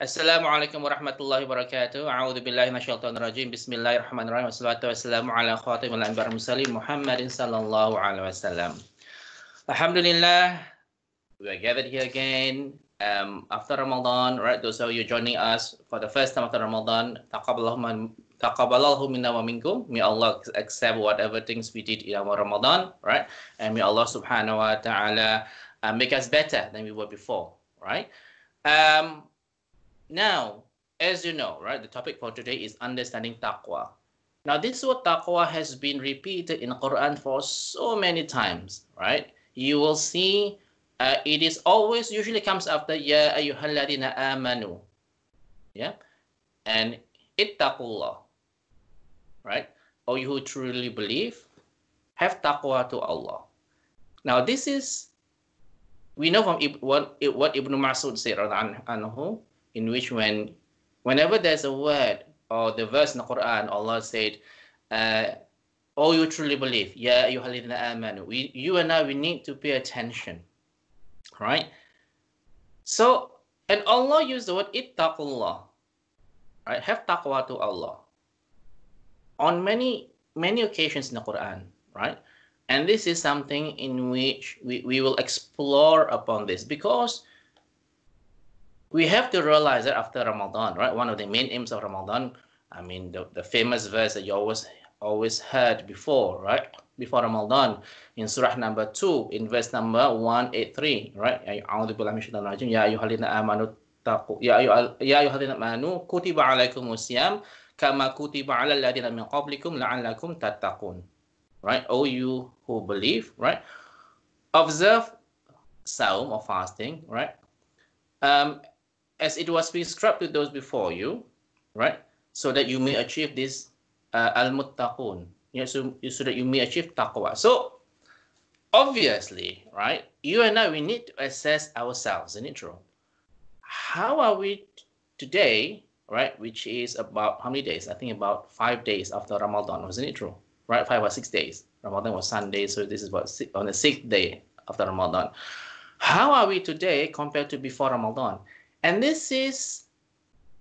Assalamualaikum warahmatullahi wabarakatuh. A'udzu billahi minasyaitonir rajim. Bismillahirrahmanirrahim. Wassalatu wassalamu ala khatimil anbiya'i wal mursalin Muhammadin sallallahu alaihi wasallam. Alhamdulillah, we are gathered here again after Ramadan, right? Those of you joining us for the first time after Ramadan, taqabbalallahu minna wa minkum. May Allah accept whatever things we did in our Ramadan, right? And may Allah subhanahu wa ta'ala make us better than we were before, right? Now, as you know, right, the topic for today is understanding taqwa. Now, this word taqwa has been repeated in the Quran for so many times, right? You will see it is always usually comes after Ya ayyuhalladhina amanu, yeah, and ittaqullah, right? Or you who truly believe, have taqwa to Allah. Now, this is, we know from what Ibn Mas'ud said, anhu, in which whenever there's a word or the verse in the Quran, Allah said, oh, you truly believe, Ya ayyuhalladhina amanu. You and I, we need to pay attention, right? So, and Allah used the word ittaqullah, right? Have taqwa to Allah on many occasions in the Quran, right? And this is something in which we will explore upon this, because we have to realize that after Ramadan, right? One of the main aims of Ramadan, I mean, the famous verse that you always heard before, right? Before Ramadan, in Surah number 2, in verse number 183, right? A'udzu billahi minasyaitonir rajim. Ya ayyuhalladzina amanu taqu ya ayyuhalladzina amanu kutiba alaikumusiyam kama kutiba alal ladzina min qablikum la'allakum tattaqun. Right? Oh, you who believe, right? Observe Saum or fasting, right? As it was prescribed to those before you, right? So that you may achieve this al-muttaqun, so that you may achieve taqwa. So obviously, right, you and I, we need to assess ourselves, isn't it true? How are we today, right, which is about how many days? I think about 5 days after Ramadan, wasn't it true? Right, 5 or 6 days. Ramadan was Sunday, so this is about on the 6th day after Ramadan. How are we today compared to before Ramadan? And this is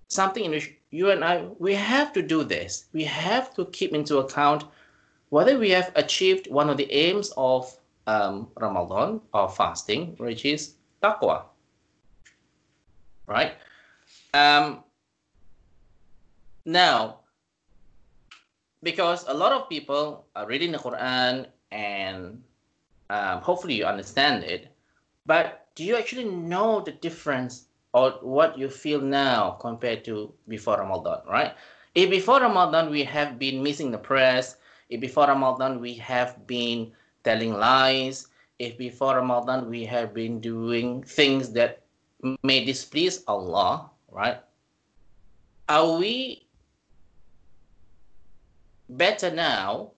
something in which you and I, we have to do this. We have to keep into account whether we have achieved one of the aims of Ramadan or fasting, which is taqwa, right? Now, because a lot of people are reading the Quran and hopefully you understand it, but do you actually know the difference or what you feel now compared to before Ramadan, right? If before Ramadan we have been missing the prayers, if before Ramadan we have been telling lies, if before Ramadan we have been doing things that may displease Allah, right? Are we better now?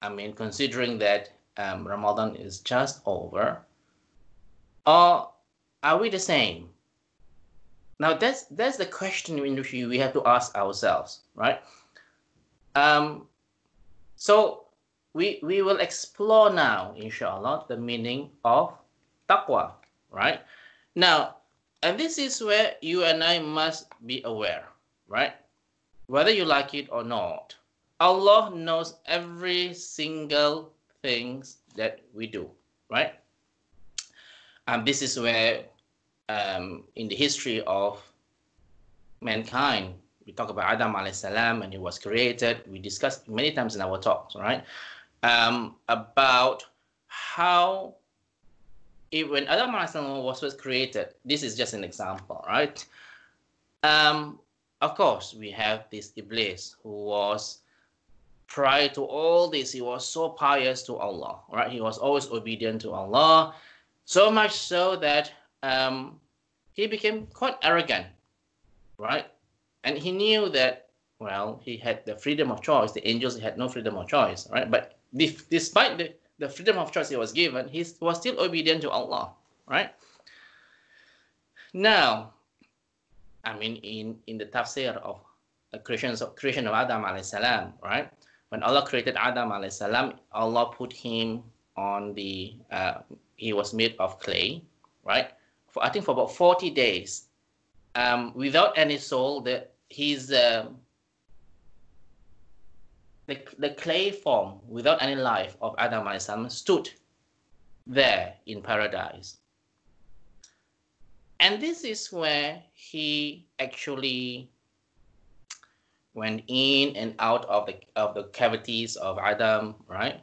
I mean, considering that Ramadan is just over, or are we the same? Now that's the question in which we have to ask ourselves, right? So we will explore now, inshallah, the meaning of taqwa, right? Now, and this is where you and I must be aware, right? Whether you like it or not, Allah knows every single things that we do, right? This is where in the history of mankind, we talk about Adam alayhi salam and he was created. We discussed many times in our talks, right? About how when Adam alayhi salam was first created, this is just an example, right? Of course, we have this Iblis who was, prior to all this, he was so pious to Allah, right? He was always obedient to Allah, so much so that he became quite arrogant, right? And he knew that, well, he had the freedom of choice. The angels had no freedom of choice, right? But despite the freedom of choice he was given, he was still obedient to Allah, right? Now, I mean, in the tafsir of the creation of Adam alayhi salam, right? When Allah created Adam alayhi salam, Allah put him on the, he was made of clay, right? I think for about 40 days, without any soul, the clay form without any life of Adam alayhi salam stood there in paradise. And this is where he actually went in and out of the cavities of Adam, right?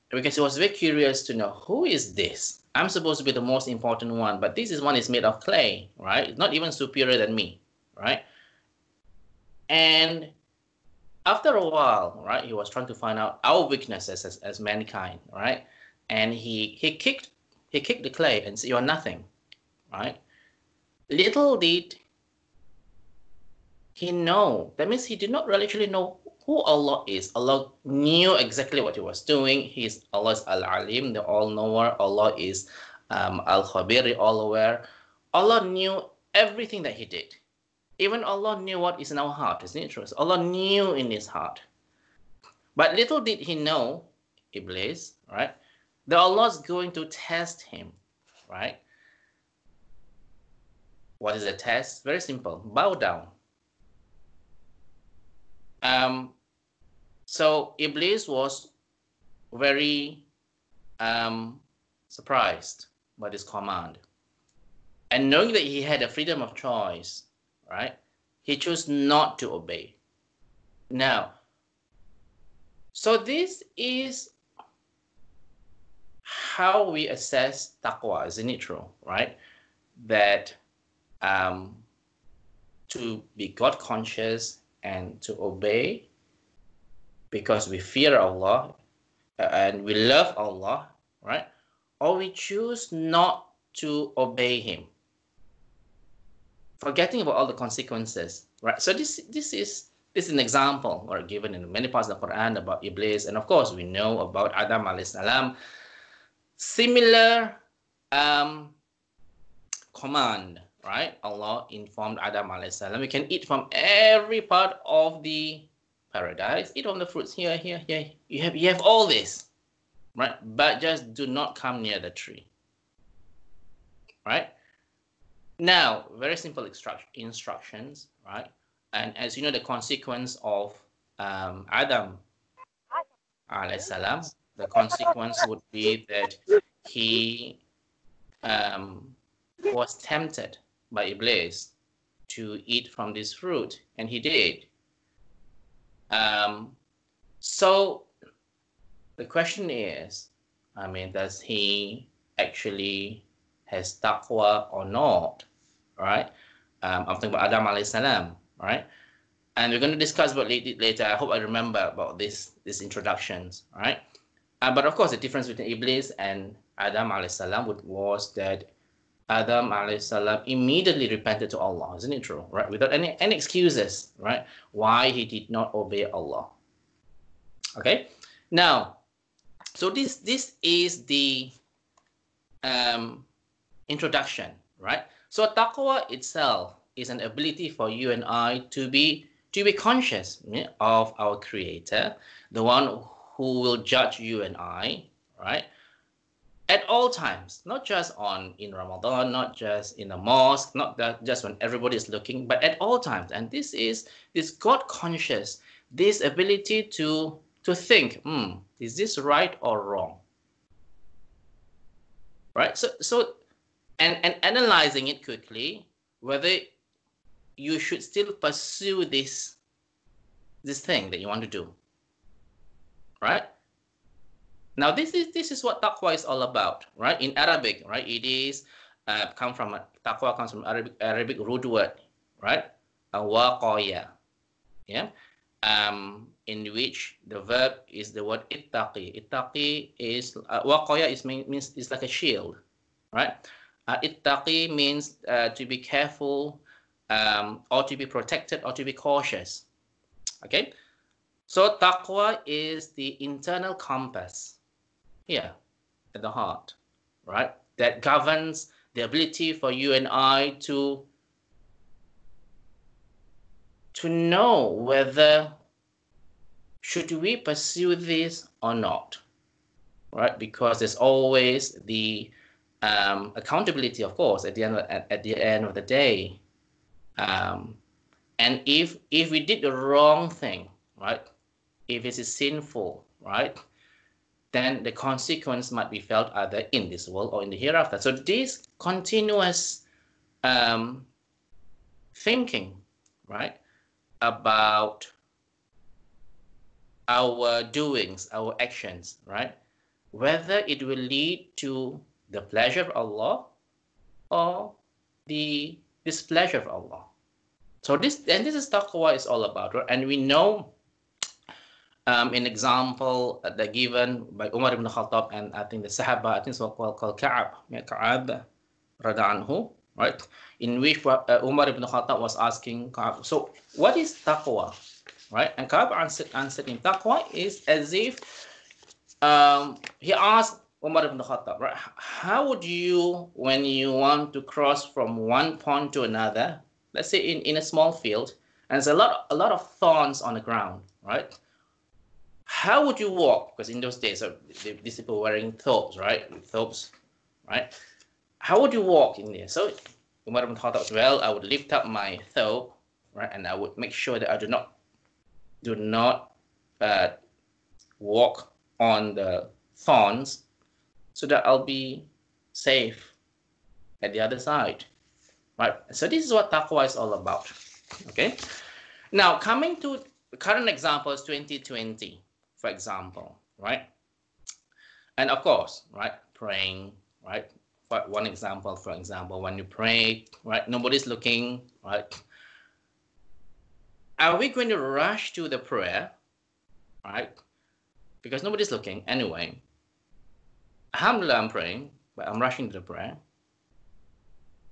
Because he was very curious to know, who is this? I'm supposed to be the most important one, but this one is made of clay, right? It's not even superior than me, right? And after a while, right, he was trying to find out our weaknesses as mankind, right? And he kicked the clay and said, "You are nothing," right? Little did he know. That means he did not really actually know who Allah is. Allah knew exactly what he was doing. Allah is Al-Alim, the All-Knower. Allah is Al-Khabir, the All-Aware. Allah knew everything that he did. Even Allah knew what is in our heart, isn't it true? Allah knew in his heart. But little did he know, Iblis, right, that Allah is going to test him, right? What is the test? Very simple. Bow down. So Iblis was very surprised by this command. And knowing that he had a freedom of choice, right, he chose not to obey. Now, so this is how we assess taqwa, isn't it true, right? That to be God conscious and to obey because we fear Allah and we love Allah, right? Or we choose not to obey him, forgetting about all the consequences, right? So this is an example or given in many parts of the Quran about Iblis, and of course we know about Adam alayhi salam. Similar command, right? Allah informed Adam alayhi salam, you can eat from every part of the paradise, eat from the fruits here. You have all this, right? But just do not come near the tree, right? Now, very simple instructions, right? And as you know, the consequence of Adam alayhi salam, the consequence would be that he was tempted by Iblis to eat from this fruit, and he did. So the question is, does he actually has taqwa or not, right? I'm talking about Adam alayhi salam, right? And we're going to discuss about it later. I hope I remember about these introductions, right? But of course, the difference between Iblis and Adam alayhi salam was that Adam alayhi salam immediately repented to Allah, isn't it true? Right, without any excuses, right? Why he did not obey Allah. Okay, now, so this is the introduction, right? So taqwa itself is an ability for you and I to be conscious of our Creator, the one who will judge you and I, right? At all times, not just in Ramadan, not just in the mosque, not just when everybody is looking, but at all times. And this is this God conscious, this ability to think, is this right or wrong? Right? So and analyzing it quickly, whether you should still pursue this thing that you want to do. Right? Now this is what taqwa is all about, right? In Arabic, right? It is taqwa comes from Arabic root word, right? Waqaya, yeah. In which the verb is the word ittaqi. Ittaqi is waqaya means it's like a shield, right? Ittaqi means to be careful, or to be protected, or to be cautious. Okay, so taqwa is the internal compass here at the heart, right? That governs the ability for you and I to know whether should we pursue this or not, right? Because there's always the accountability, of course, at the end of the day, And if we did the wrong thing, right? If it is sinful, right? Then the consequence might be felt either in this world or in the hereafter. So this continuous thinking, right, about our doings, our actions, right, whether it will lead to the pleasure of Allah or the displeasure of Allah. So this is taqwa is all about, right? And we know an example that given by Umar ibn Khattab and I think the Sahaba, I think it's called Ka'ab rada'anhu, right? In which Umar ibn Khattab was asking Ka'ab, so what is taqwa, right? And Ka'ab answered him, taqwa is as if he asked Umar ibn Khattab, right? How would you, when you want to cross from one pond to another, let's say in a small field, and there's a lot of thorns on the ground, right? How would you walk? Because in those days, these people were wearing thobes, right? Thobes, right? How would you walk in there? So Umar ibn Khattab, well, I would lift up my thobe, right, and I would make sure that I do not walk on the thorns, so that I'll be safe at the other side, right? So this is what taqwa is all about. Okay. Now coming to current examples, 2020. For example, right? And of course, right, praying, right? For one example, for example, when you pray, right, nobody's looking, right? Are we going to rush to the prayer, right? Because nobody's looking anyway. Alhamdulillah, I'm praying, but I'm rushing to the prayer.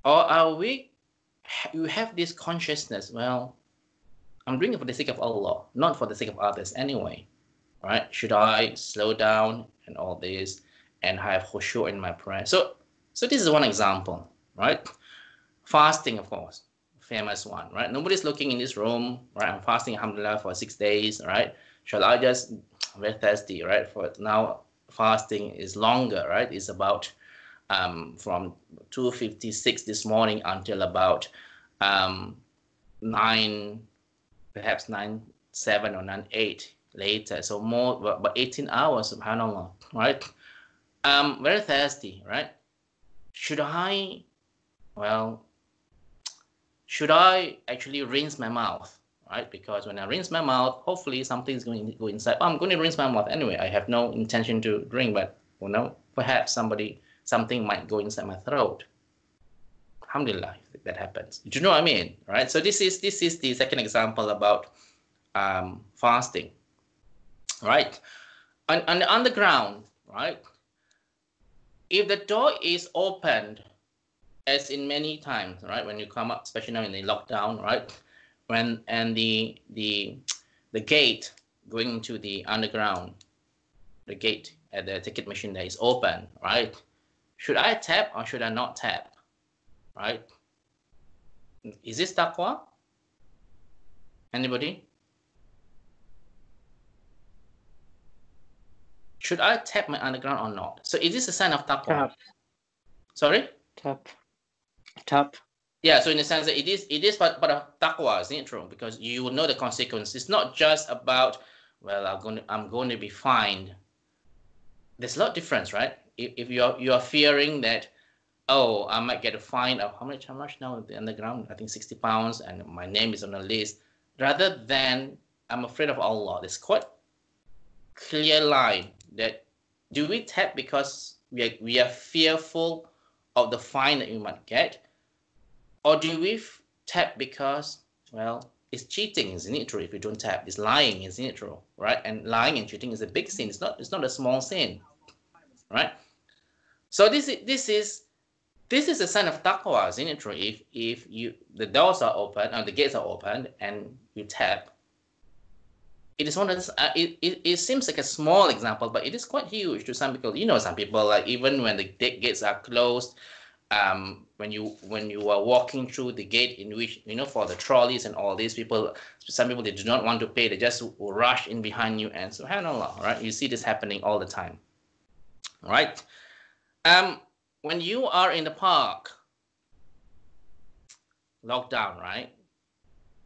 Or are we, you have this consciousness, well, I'm doing it for the sake of Allah, not for the sake of others anyway. Right? Should I slow down and all this and have khushu' in my prayer? So this is one example, right? Fasting, of course, famous one, right? Nobody's looking in this room, right? I'm fasting, alhamdulillah, for 6 days, right? Shall I just, I'm very thirsty, right? For now, fasting is longer, right? It's about from 2:56 this morning until about 9, perhaps 9:07 or 9:08 later, so more, but 18 hours, subhanallah, right? Very thirsty, right? Should I actually rinse my mouth, right? Because when I rinse my mouth, hopefully something is going to go inside. I'm going to rinse my mouth anyway. I have no intention to drink, but perhaps something might go inside my throat. Alhamdulillah, if that happens. Do you know what I mean, right? So this is the second example about fasting. Right, on the ground, right? If the door is opened, as in many times, right? When you come up, especially now in the lockdown, right? And the gate going into the underground, the gate at the ticket machine there is open, right? Should I tap or should I not tap, right? Is this taqwa? Anybody? Should I tap my underground or not? So is this a sign of taqwa? Tap. Sorry? Tap. Yeah, so in the sense that it is part of taqwa, isn't it true? Because you will know the consequence. It's not just about, well, I'm going to be fined. There's a lot of difference, right? If you are fearing that, oh, I might get a fine of how much now at the underground? I think 60 pounds, and my name is on the list. Rather than I'm afraid of Allah. There's quite clear line that do we tap because we are fearful of the fine that we might get, or do we tap because, well, it's cheating, isn't it true? If you don't tap, it's lying, isn't it true? Right? And lying and cheating is a big sin. It's not a small sin, right? So this is a sign of taqwa, isn't it true? If the doors are open and the gates are open and you tap, it is one of those, it seems like a small example, but it is quite huge to some people. Some people, like, even when the gates are closed, when you are walking through the gate, in which, for the trolleys and all these people, some people, they do not want to pay, they just rush in behind you, and subhanallah, right? You see this happening all the time, right? When you are in the park, lockdown, right?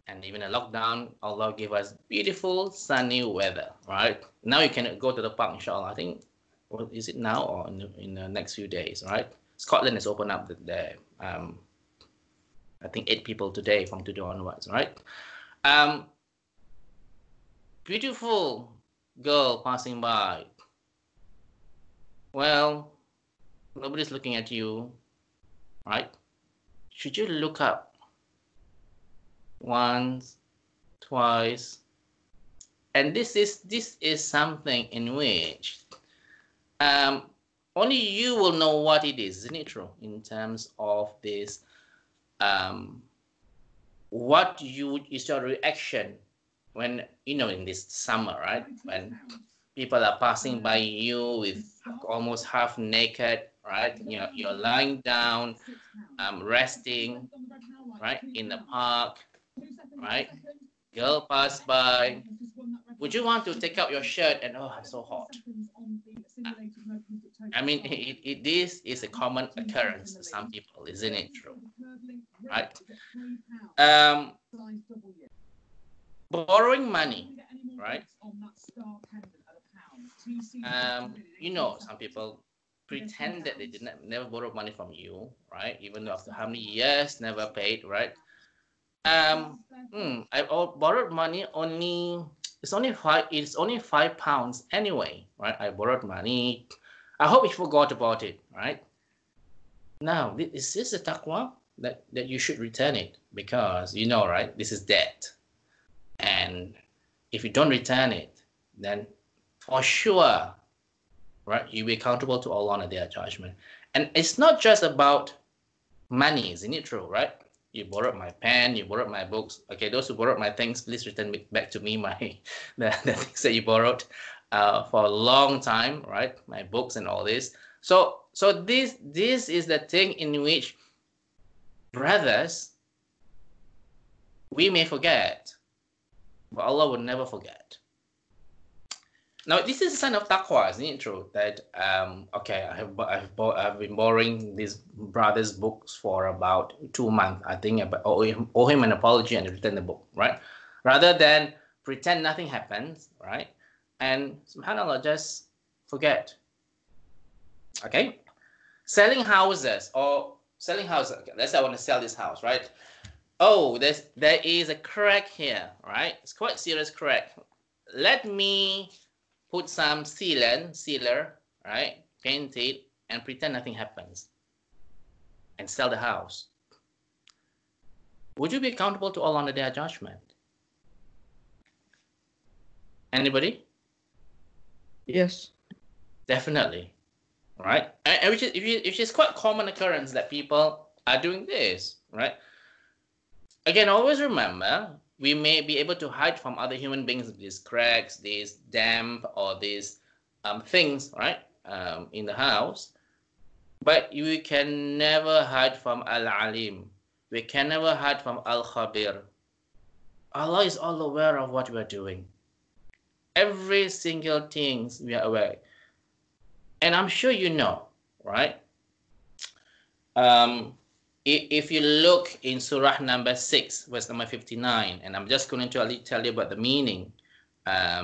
And even a lockdown, Allah gave us beautiful sunny weather, right? Now you can go to the park, inshallah. I think, what is it now or in the next few days, right? Scotland has opened up I think 8 people today from today onwards, right? Beautiful girl passing by. Well, nobody's looking at you, right? Should you look up once, twice? And this is something in which only you will know what it is, isn't it true? In terms of this, what is your reaction when, you know, in this summer, right? When people are passing by you with almost half naked, right? You're lying down, resting, right, in the park, right? Girl pass by. Would you want to take out your shirt and, oh, I'm so hot? I mean, this is a common occurrence to some people, isn't it true? Right? Borrowing money, right? You know, some people pretend that they never borrow money from you, right? Even after how many years never paid, right? I borrowed money only. It's only £5 anyway, right? I borrowed money. I hope you forgot about it, right? Now, is this a taqwa that you should return it? Because you know, right? This is debt, and if you don't return it, then for sure, right, you'll be accountable to Allah on the Day of Judgment. And it's not just about money, isn't it true, right? You borrowed my pen, you borrowed my books. Okay, those who borrowed my things, please return back to me the things that you borrowed for a long time, right? My books and all this. So this is the thing in which, brothers, we may forget, but Allah will never forget. Now, this is a sign of taqwa, isn't it true? That okay, I've been borrowing these brothers' books for about 2 months. I think I owe him an apology and return the book, right? Rather than pretend nothing happens, right? And subhanallah, just forget. Okay, selling houses. Okay, let's say I want to sell this house, right? Oh, there is a crack here, right? It's quite serious crack. Let me put some sealer, right? Paint it and pretend nothing happens and sell the house. Would you be accountable to Allah on the Day of Judgment? Anybody? Yes. Definitely, right? And which is quite common occurrence that people are doing this, right? Again, always remember, we may be able to hide from other human beings these cracks, these damp, or these things, right, in the house. But we can never hide from Al-Alim. We can never hide from Al-Khabir. Allah is all aware of what we are doing. Every single thing we are aware. And I'm sure you know, right? If you look in Surah number 6, verse number 59, and I'm just going to tell you about the meaning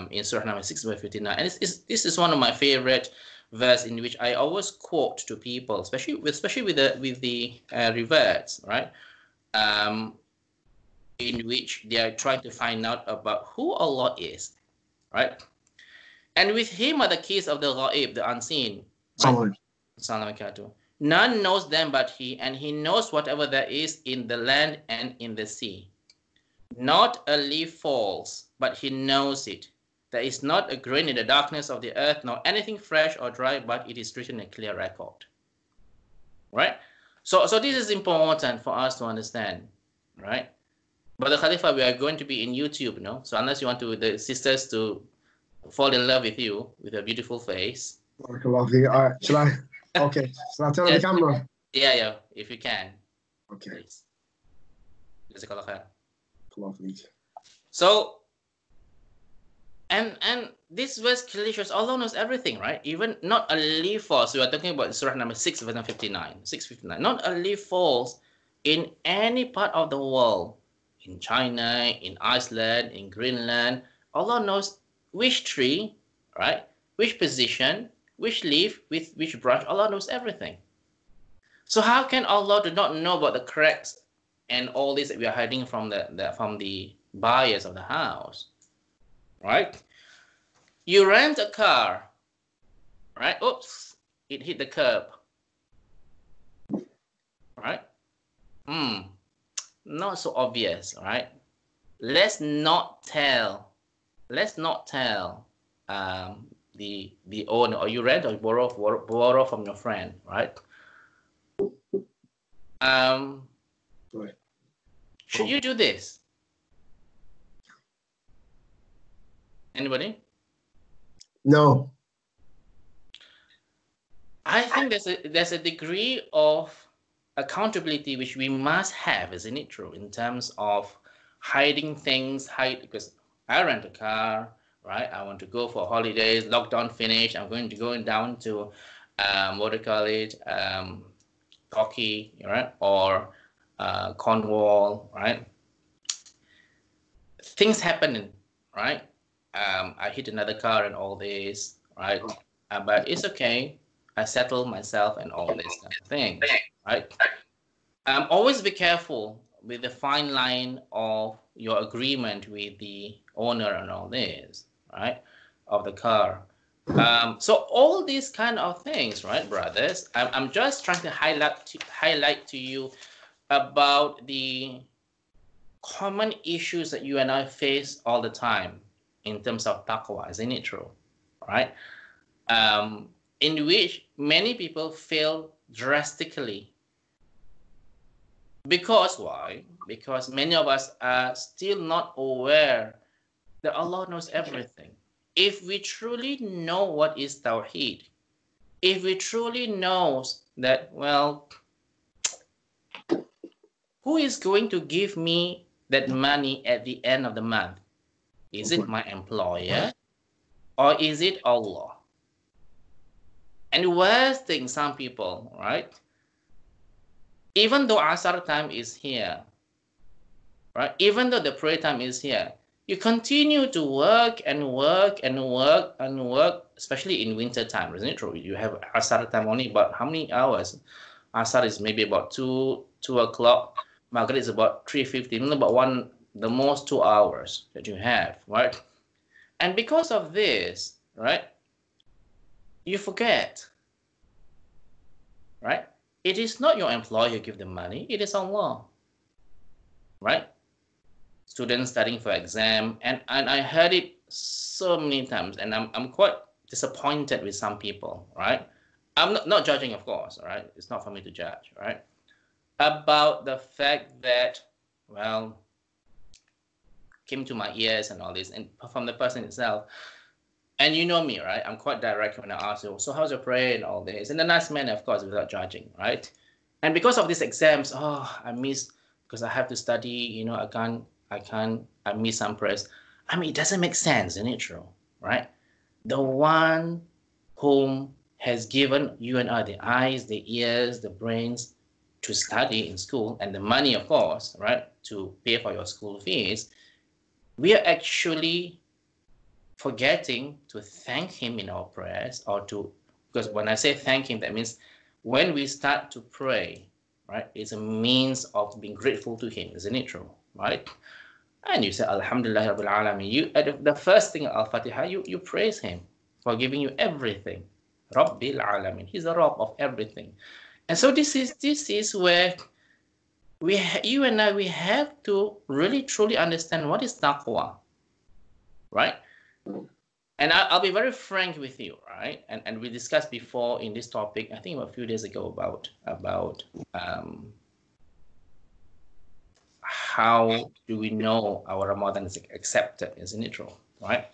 in Surah number 6, verse 59. And this is one of my favorite verse in which I always quote to people, especially with the reverts, right? In which they are trying to find out about who Allah is, right? And with Him are the keys of the ghaib, the unseen. Right? None knows them but He, and He knows whatever there is in the land and in the sea. Not a leaf falls, but He knows it. There is not a grain in the darkness of the earth, nor anything fresh or dry, but it is written in a clear record. Right? So this is important for us to understand, right? But the Khalifa, we are going to be in YouTube, no? So unless you want the sisters to fall in love with you, with a beautiful face. All right, shall I? Okay, so I'll turn on the camera. Yeah, if you can. Okay. Please. Jazakallah khair. So, and this verse clearly shows Allah knows everything, right? Even not a leaf falls. We are talking about Surah number 6, verse 59. 659. Not a leaf falls in any part of the world, in China, in Iceland, in Greenland, Allah knows which tree, right? Which position, which leaf, with which branch. Allah knows everything. So how can Allah do not know about the cracks and all this that we are hiding from the buyers of the house, right? You rent a car, right? Oops, it hit the curb, right? Not so obvious, right? Let's not tell the owner, or you rent or borrow from your friend, right? Right. Should you do this? Anybody? No. I think there's a degree of accountability which we must have, isn't it true? In terms of hiding things, because I rent a car, right? I want to go for holidays, lockdown finished, I'm going to go down to what do you call it? Turkey, right? Or Cornwall, right? Things happen, right? I hit another car and all this, right? But it's okay. I settle myself and all this kind of thing, right? Always be careful with the fine line of your agreement with the owner and all this, right? Of the car. So all these kind of things, right, brothers? I'm just trying to highlight to you about the common issues that you and I face all the time in terms of taqwa, isn't it true? Right? In which many people fail drastically. Because why? Because many of us are still not aware that Allah knows everything. If we truly know what is Tawheed, if we truly know that, well, who is going to give me that money at the end of the month? Is it my employer or is it Allah? And the worst thing, some people, right? Even though Asar time is here, right? Even though the prayer time is here, you continue to work and work and work and work, especially in winter time, isn't it true? You have Asar time only about how many hours? Asar is maybe about 2 o'clock. Maghrib is about 3:50, about the most 2 hours that you have, right? And because of this, right, you forget, right? It is not your employer who give the money, it is Allah, right? Students studying for exam, and I heard it so many times, and I'm quite disappointed with some people, right? I'm not judging, of course, right? It's not for me to judge, right? About the fact that, well, came to my ears and all this, and from the person itself. And you know me, right? I'm quite direct when I ask you, so how's your prayer and all this? In a nice manner, of course, without judging, right? And because of these exams, I miss, because I have to study, I miss some prayers. I mean, it doesn't make sense, isn't it true, right? The one whom has given you and I the eyes, the ears, the brains to study in school, and the money, of course, right, to pay for your school fees, we are actually forgetting to thank him in our prayers, because when I say thank him, that means when we start to pray, right, it's a means of being grateful to him, isn't it true, right? And you say, Alhamdulillah Rabbil Alameen. The first thing, Al-Fatiha, you praise him for giving you everything. Rabbil Alameen. He's the Rabb of everything. And so this is where you and I, we have to really truly understand what is taqwa, right? And I'll be very frank with you, right? And we discussed before in this topic, I think a few days ago, about how do we know our Ramadan is accepted, isn't it true, right?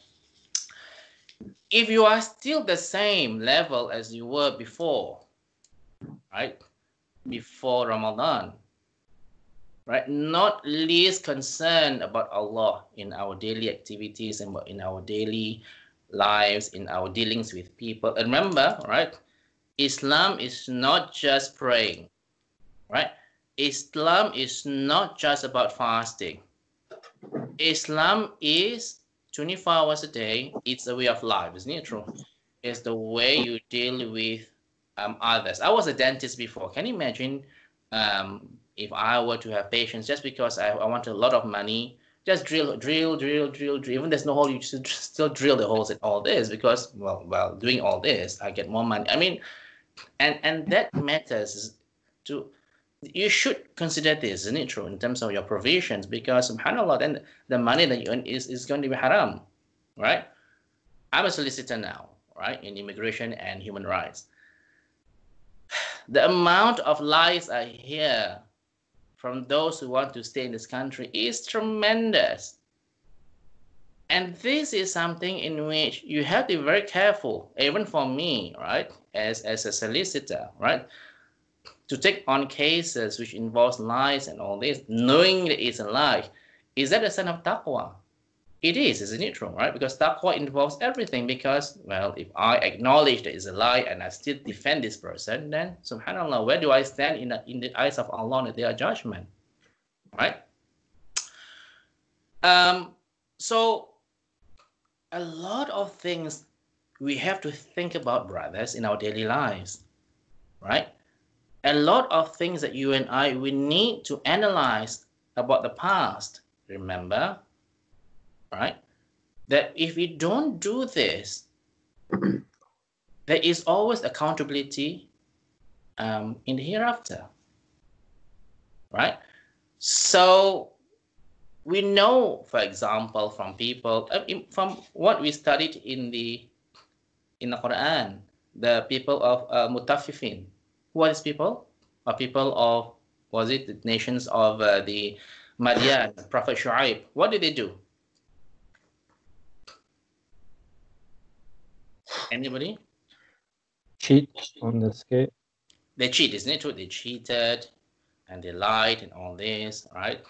If you are still the same level as you were before, right? Before Ramadan, right? Not least concerned about Allah in our daily activities and in our daily lives, in our dealings with people. And remember, right? Islam is not just praying, right? Islam is not just about fasting. Islam is 24 hours a day. It's a way of life, isn't it true? It's the way you deal with others. I was a dentist before. Can you imagine if I were to have patients just because I want a lot of money, just drill. Even there's no hole, you should still drill the holes in all this because, well, doing all this, I get more money. I mean, and that matters to, you should consider this, isn't it true, in terms of your provisions, because subhanallah, then the money that you earn is going to be haram, right? I'm a solicitor now, right, in immigration and human rights. The amount of lies I hear from those who want to stay in this country is tremendous. And this is something in which you have to be very careful, even for me, right, as a solicitor, right, to take on cases which involves lies and all this, knowing that it's a lie. Is that a sign of taqwa? It is, isn't it true, right? Because taqwa involves everything. Because, well, if I acknowledge that it's a lie and I still defend this person, then subhanallah, where do I stand in the eyes of Allah on the day of judgment, right? So a lot of things we have to think about, brothers, in our daily lives, right? A lot of things that you and I, we need to analyze about the past. Remember, right, that if we don't do this, there is always accountability in the hereafter, right? So we know, for example, from people, from what we studied in the Quran, the people of Mutaffifin. Who are these people? Are people of, was it the nations of the Madian, Prophet Shu'aib? What did they do? Anybody? Cheat on the scale. They cheat, isn't it true? They cheated and they lied and all this, right?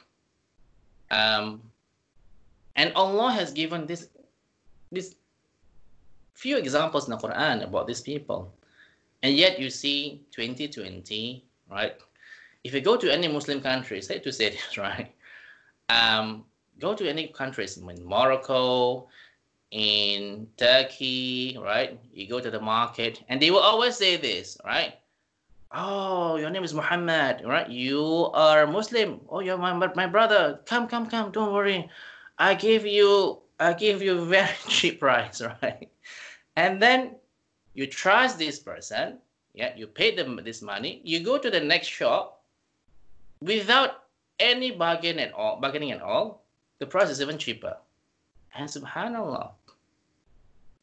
And Allah has given this few examples in the Quran about these people. And yet you see 2020, right? If you go to any Muslim countries, hate to say this, right? Go to any countries in Morocco, in Turkey, right? You go to the market and they will always say this, right? Oh, your name is Muhammad, right? You are Muslim. Oh, you're my brother. Come, don't worry. I give you very cheap price, right? And then you trust this person, yeah, you pay them this money, you go to the next shop without any bargaining at all, the price is even cheaper. And subhanallah.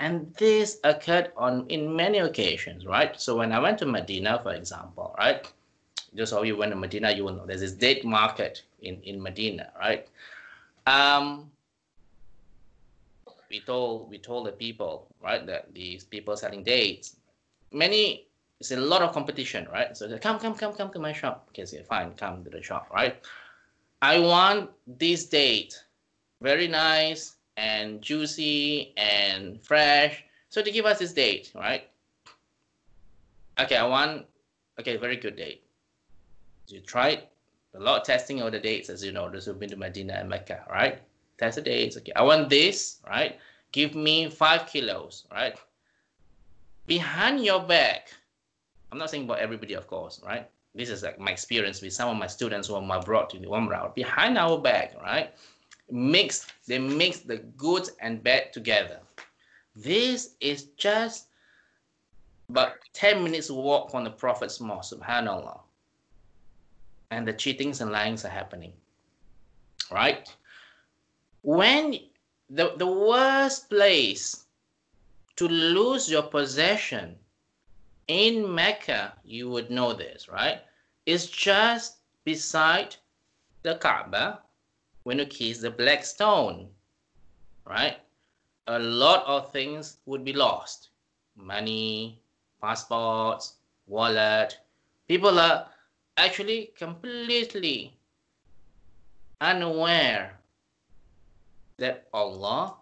And this occurred in many occasions, right? So when I went to Medina, for example, right? Just how you went to Medina, you will know there's this date market in Medina, right? We told the people, right, that these people selling dates, it's a lot of competition, right? So they come to my shop. Okay, so fine, come to the shop, right? I want this date, very nice and juicy and fresh. So they give us this date, right? Okay, very good date. You tried a lot of testing of the dates, as you know, those who've been to Medina and Mecca, right? Test the dates. Okay, I want this, right? Give me 5 kilos, right? Behind your back, I'm not saying about everybody, of course, right? This is like my experience with some of my students who are brought to the Umrah. Behind our back, right? They mix the good and bad together. This is just about 10 minutes walk from the Prophet's mosque, subhanallah. And the cheatings and lyings are happening, right? When the worst place to lose your possession in Mecca, you would know this, right? It's just beside the Kaaba when you kiss the black stone, right? A lot of things would be lost. Money, passports, wallet. People are actually completely unaware that Allah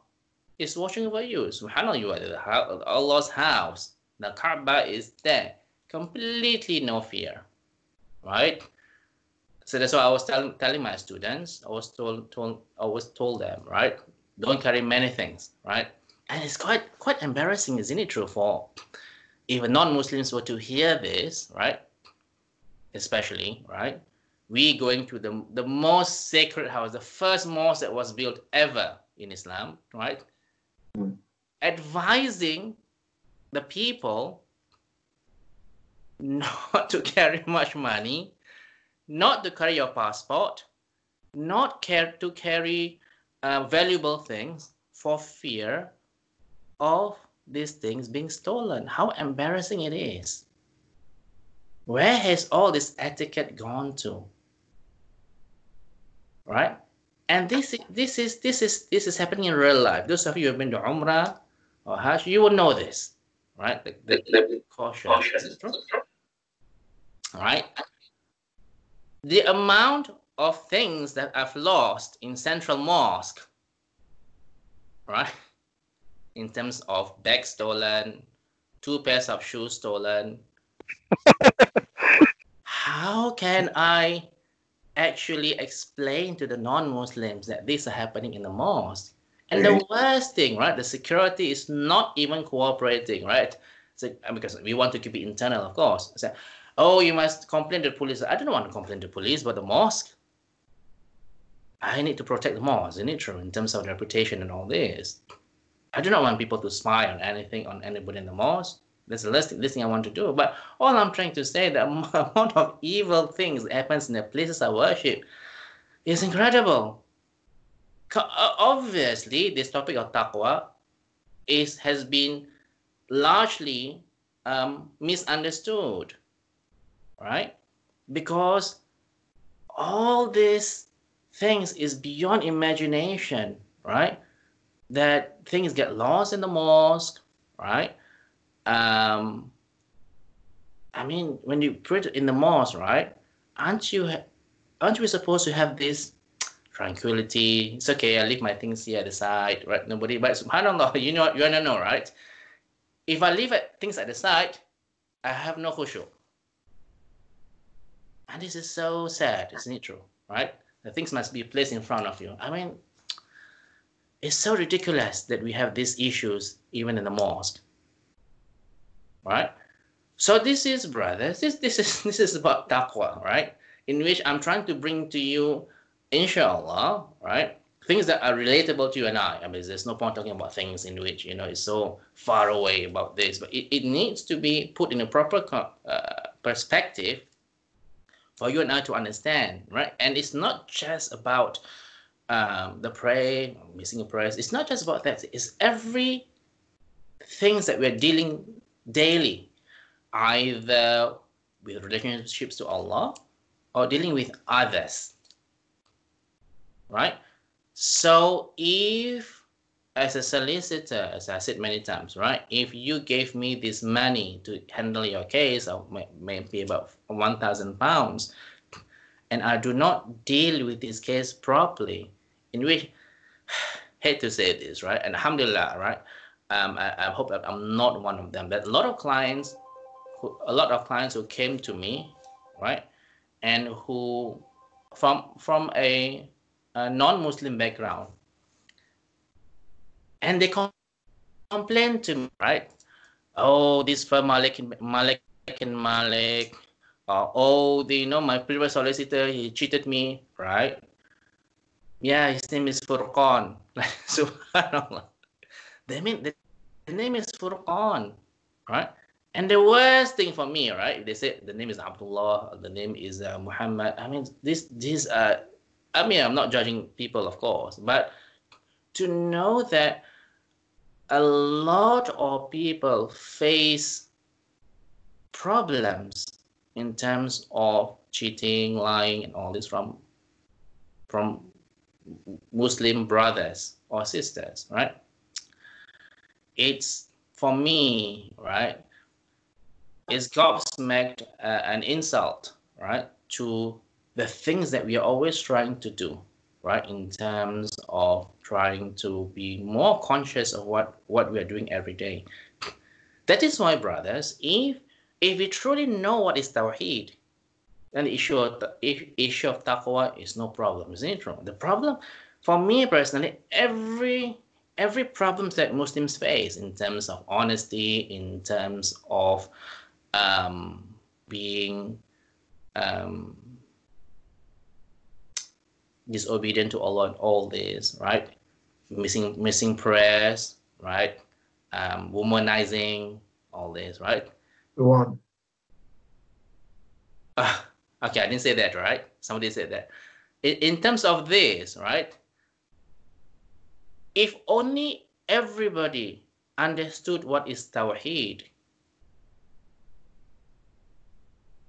is watching over you. SubhanAllah, you are Allah's house. The Kaaba is there. Completely no fear, right? So that's why I was telling my students, I was told them, right? Don't carry many things, right? And it's quite embarrassing, isn't it true, for even non-Muslims were to hear this, right? Especially, right? We going to the most sacred house, the first mosque that was built ever in Islam, right? Advising the people not to carry much money, not to carry your passport, not to carry valuable things for fear of these things being stolen. How embarrassing it is. Where has all this etiquette gone to? Right? And this is happening in real life. Those of you who have been to Umrah or Hajj, you will know this, right? The caution. All right. The amount of things that I've lost in Central Mosque, right? In terms of bags stolen, 2 pairs of shoes stolen. How can I actually explain to the non-Muslims that these are happening in the mosque? And the worst thing, right? The security is not even cooperating, right? So, because we want to keep it internal, of course. So, oh, you must complain to the police. I don't want to complain to the police, but the mosque, I need to protect the mosque, isn't it true? In terms of reputation and all this. I do not want people to spy on anything, on anybody in the mosque. That's the least thing I want to do. But all I'm trying to say, the amount of evil things that happens in the places of worship is incredible. Obviously, this topic of taqwa has been largely misunderstood, right? Because all these things is beyond imagination, right? That things get lost in the mosque, right? I mean, when you pray in the mosque, right? Aren't we supposed to have this tranquility? It's okay, I leave my things here at the side, right? Nobody, but subhanallah, you wanna know, right? If I leave things at the side, I have no khushu. And this is so sad, isn't it true, right? The things must be placed in front of you. I mean, it's so ridiculous that we have these issues even in the mosque, right? So this is, brothers, this is about taqwa, right? In which I'm trying to bring to you, inshaAllah, right? Things that are relatable to you and I. I mean, there's no point talking about things in which, it's so far away about this, but it needs to be put in a proper perspective for you and I to understand, right? And it's not just about the prayer, missing a prayer. It's not just about that. It's every things that we're dealing daily, either with relationships to Allah or dealing with others, right? So if, as a solicitor, as I said many times, right, if you gave me this money to handle your case of maybe about £1,000, and I do not deal with this case properly, in which, hate to say this, right, and alhamdulillah, right, I hope that I'm not one of them, but a lot of clients who came to me, right, and who from a non-Muslim background, and they complain to me, right? Oh, this firm Malik, oh, my previous solicitor, he cheated me, right? Yeah, his name is Furqan. Subhanallah. They mean the name is Furqan, right? And the worst thing for me, right? If they say the name is Abdullah, the name is Muhammad. I mean, I'm not judging people, of course, but to know that a lot of people face problems in terms of cheating, lying, and all this from Muslim brothers or sisters, right? It's, for me, right, it's gobsmacked, an insult, right, to the things that we are always trying to do, right, in terms of trying to be more conscious of what we are doing every day. That is why, brothers, if we truly know what is Tawheed, then the issue of taqwa is no problem, isn't it true? The problem, for me personally, every problem that Muslims face in terms of honesty, in terms of being disobedient to Allah and all this, right? Missing prayers, right? Womanizing, all this, right? The one. Okay, I didn't say that, right? Somebody said that. In terms of this, right? If only everybody understood what is Tawheed,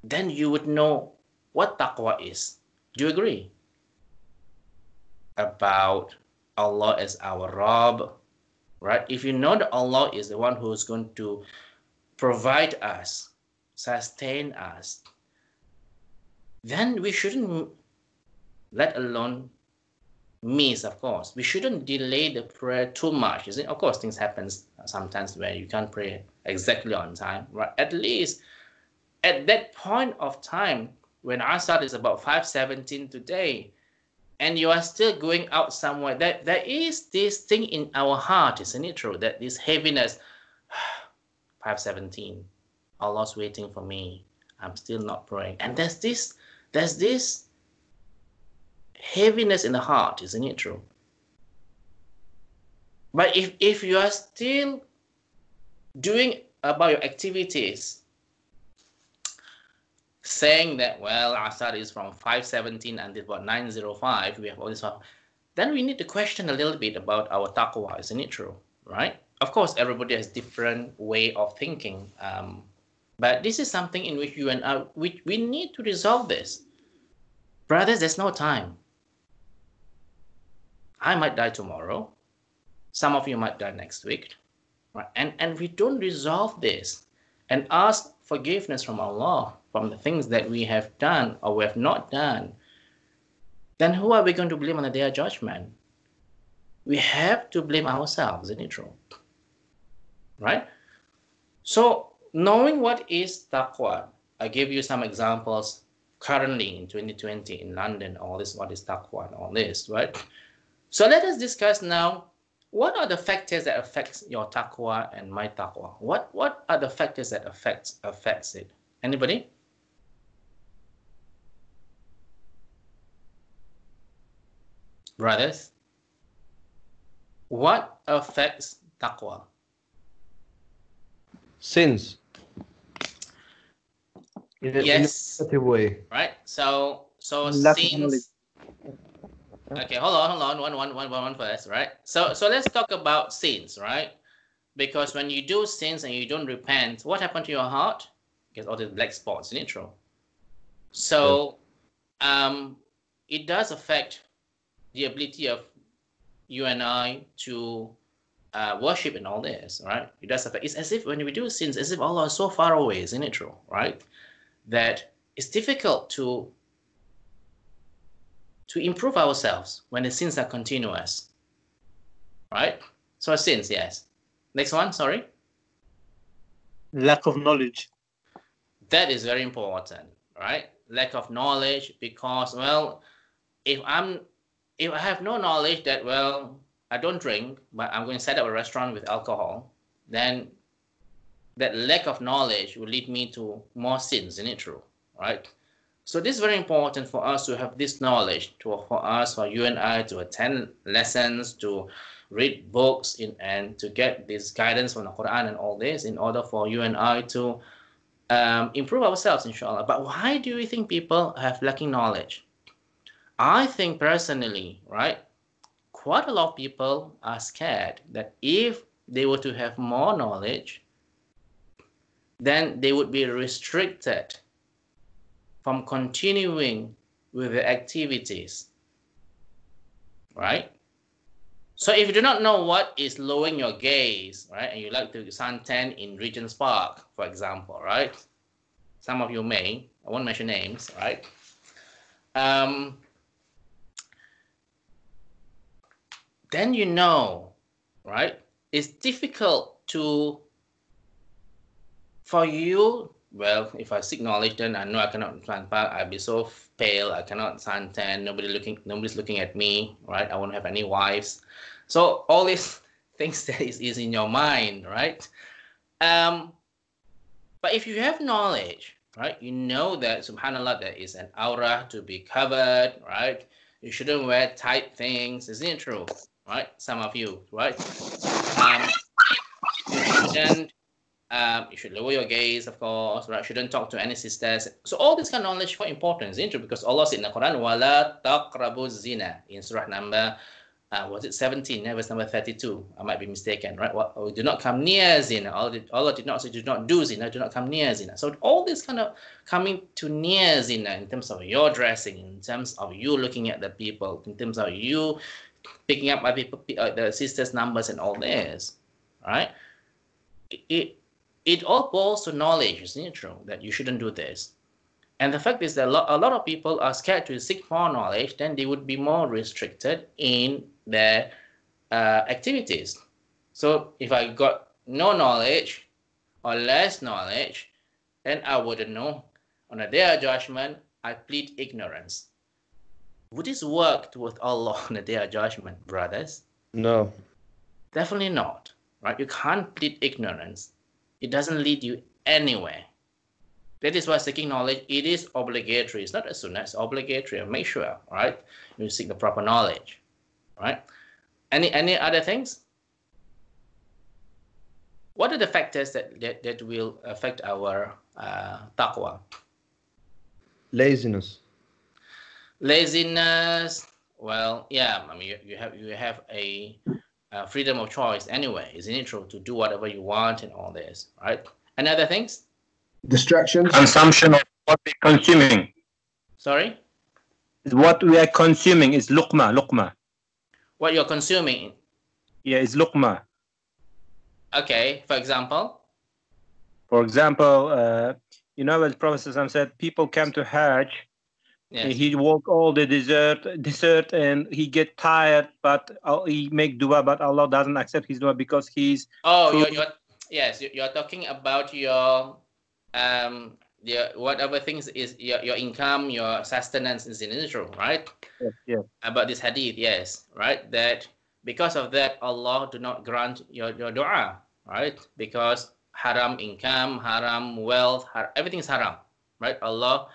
then you would know what taqwa is. Do you agree? About Allah as our Rabb, right? If you know that Allah is the one who is going to provide us, sustain us, then we shouldn't, let alone miss, of course. We shouldn't delay the prayer too much. Isn't it? Of course, things happen sometimes where you can't pray exactly on time, right? At least at that point of time, when Asr is about 5:17 today, and you are still going out somewhere, that there is this thing in our heart, isn't it true? That this heaviness, 5:17, Allah's waiting for me. I'm still not praying. And there's this heaviness in the heart, isn't it true? But if you are still doing about your activities, saying that, well, Asr is from 5:17 until about 9:05, we have all this, then we need to question a little bit about our taqwa, isn't it true? Right? Of course, everybody has different way of thinking, but this is something in which you and I, we need to resolve this. Brothers, there's no time. I might die tomorrow. Some of you might die next week. Right? And we don't resolve this and ask forgiveness from Allah from the things that we have done or we have not done, then who are we going to blame on the day of judgment? We have to blame ourselves, isn't it true? Right? So knowing what is taqwa, I gave you some examples currently in 2020 in London, all this, what is taqwa and all this, right? So let us discuss now, what are the factors that affect your taqwa and my taqwa? What are the factors that affects it? Anybody? Brothers, what affects taqwa? Sins. In a negative way. Right? So Lack of knowledge. sins. Okay, hold on, one first, right? So let's talk about sins, right? Because when you do sins and you don't repent, what happened to your heart? It gets all these black spots, isn't it true? So it does affect the ability of you and I to worship and all this, right? It does affect. It's as if when we do sins, as if Allah is so far away, isn't it true? Right? That it's difficult to improve ourselves when the sins are continuous, right? So sins, yes. Next one, sorry. Lack of knowledge. That is very important, right? Lack of knowledge, because, well, if I have no knowledge that, well, I don't drink, but I'm going to set up a restaurant with alcohol, then that lack of knowledge will lead me to more sins, isn't it true? Right? So this is very important for us to have this knowledge, for you and I to attend lessons, to read books, and to get this guidance from the Quran and all this, in order for you and I to improve ourselves, inshallah. But why do you think people have lacking knowledge? I think personally, right, quite a lot of people are scared that if they were to have more knowledge, then they would be restricted from continuing with the activities, right? So if you do not know what is lowering your gaze, right, and you like to suntan in Regent's Park, for example, right? Some of you may, I won't mention names, right? Then you know, right? It's difficult for you well, if I seek knowledge, then I know I cannot plant path. I'll be so pale. I cannot suntan. Nobody's looking at me, right? I won't have any wives. So all these things that is in your mind, right? But if you have knowledge, right, you know that subhanallah there is an aura to be covered, right? You shouldn't wear tight things, isn't it true? Right? Some of you, right? You should lower your gaze, of course, right? Shouldn't talk to any sisters. So all this kind of knowledge is quite important, isn't it? Because Allah said in the Quran, "Wala taqrabu zina" in Surah number, was it 17? Verse number 32. I might be mistaken, right? Do not come near zina. Allah did not say do not do zina. Do not come near zina. So all this kind of coming to near zina in terms of your dressing, in terms of you looking at the people, in terms of you picking up the sisters' numbers and all this, right? It all boils to knowledge, isn't it true? That you shouldn't do this. And the fact is that a lot of people are scared to seek more knowledge, then they would be more restricted in their activities. So if I got no knowledge or less knowledge, then I wouldn't know. On the day of judgment, I plead ignorance. Would this work with Allah on the day of judgment, brothers? No. Definitely not, right? You can't plead ignorance. It doesn't lead you anywhere. That is why seeking knowledge, it is obligatory. It's not a sunnah, it's obligatory. Make sure, right? You seek the proper knowledge, right? Any other things? What are the factors that will affect our taqwa? Laziness. Laziness. Well, yeah. I mean, you have a freedom of choice anyway, isn't it true? To do whatever you want and all this, right? And other things? Distractions. Consumption of what we're consuming. Sorry? What we are consuming is luqma. What you're consuming? Yeah, it's luqma. Okay, for example? For example, you know what the Prophet said, people come to Hajj, Yes. he walk all the desert and he get tired, but he make dua, but Allah doesn't accept his dua because he's... Oh, you're talking about your whatever things is your income, your sustenance is in Israel, right? Yes. About this hadith, yes, right? That because of that, Allah do not grant your dua, right? Because haram income, haram wealth, everything is haram, right? Allah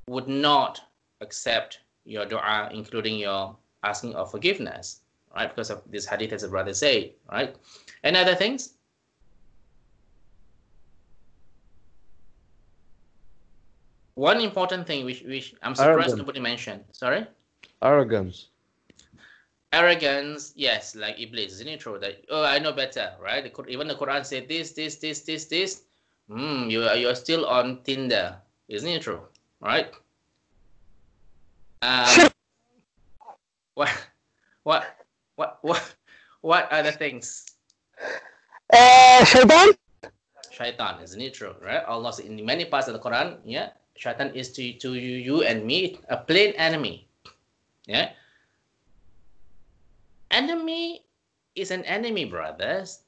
would not accept your dua, including your asking of forgiveness, right? Because of this hadith, as the brother said, right? And other things? One important thing which I'm surprised nobody mentioned. Sorry? Arrogance. Arrogance, yes, like Iblis, isn't it true? That, oh, I know better, right? Even the Quran said this. You're still on Tinder, isn't it true? Right? What other things? Shaitan, isn't it true? Right? Allah said in many parts of the Quran, yeah, Shaitan is to you and me a plain enemy. Yeah. Enemy is an enemy, brothers.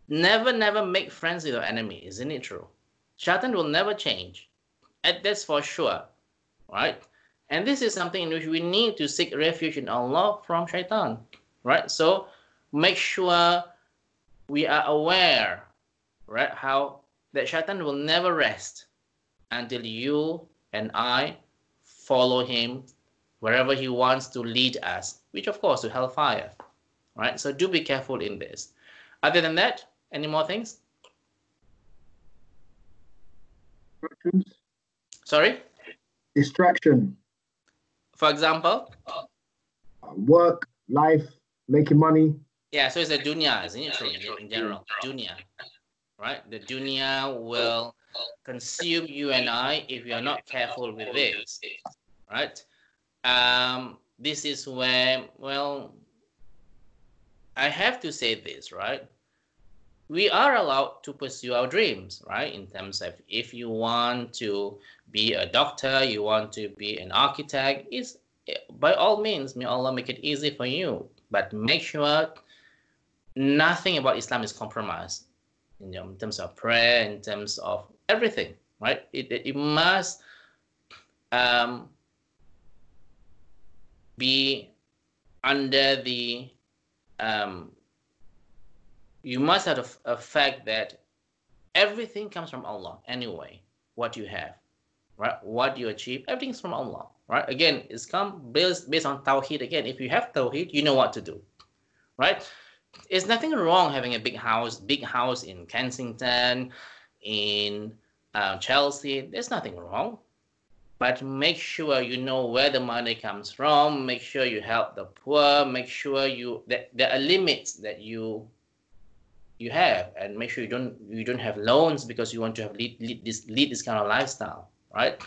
Never make friends with your enemy, isn't it true? Shaitan will never change. And that's for sure. Right? And this is something in which we need to seek refuge in Allah from Shaitan. Right? So make sure we are aware, right, how that Shaitan will never rest until you and I follow him wherever he wants to lead us, which of course to hellfire, right? So do be careful in this. Other than that, any more things? Sorry? Distraction. For example? Work, life, making money. Yeah, so it's a dunya, isn't it true, in general? Dunya, right? The dunya will consume you and I if we are not careful with this, right? This is where, well, I have to say this, right? We are allowed to pursue our dreams, right? In terms of if you want to be a doctor, you want to be an architect, it's by all means, may Allah make it easy for you. But make sure nothing about Islam is compromised. in terms of prayer, in terms of everything, right? It must be under the you must have a fact that everything comes from Allah anyway. What you have, right? What you achieve, everything's from Allah, right? Again, it's based on Tawheed. Again, if you have Tawheed, you know what to do, right? There's nothing wrong having a big house in Kensington, in Chelsea. There's nothing wrong. But make sure you know where the money comes from. Make sure you help the poor. Make sure that there are limits that you have, and make sure you don't have loans because you want to lead this kind of lifestyle, right?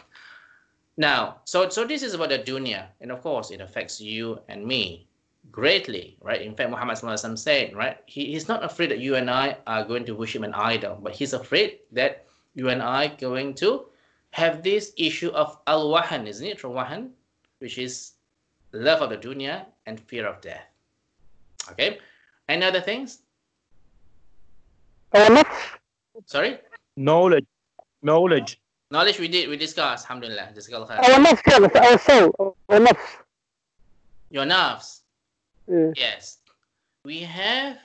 Now, so this is about the dunya, and of course it affects you and me greatly, right? In fact, Muhammad ﷺ said, right, he's not afraid that you and I are going to worship an idol, but he's afraid that you and I are going to have this issue of al-wahan, isn't it? Wahan, which is love of the dunya and fear of death. Okay, any other things? Sorry? Knowledge. Knowledge we discussed, alhamdulillah. Our soul, our nafs. Your nafs. Yeah. Yes. We have,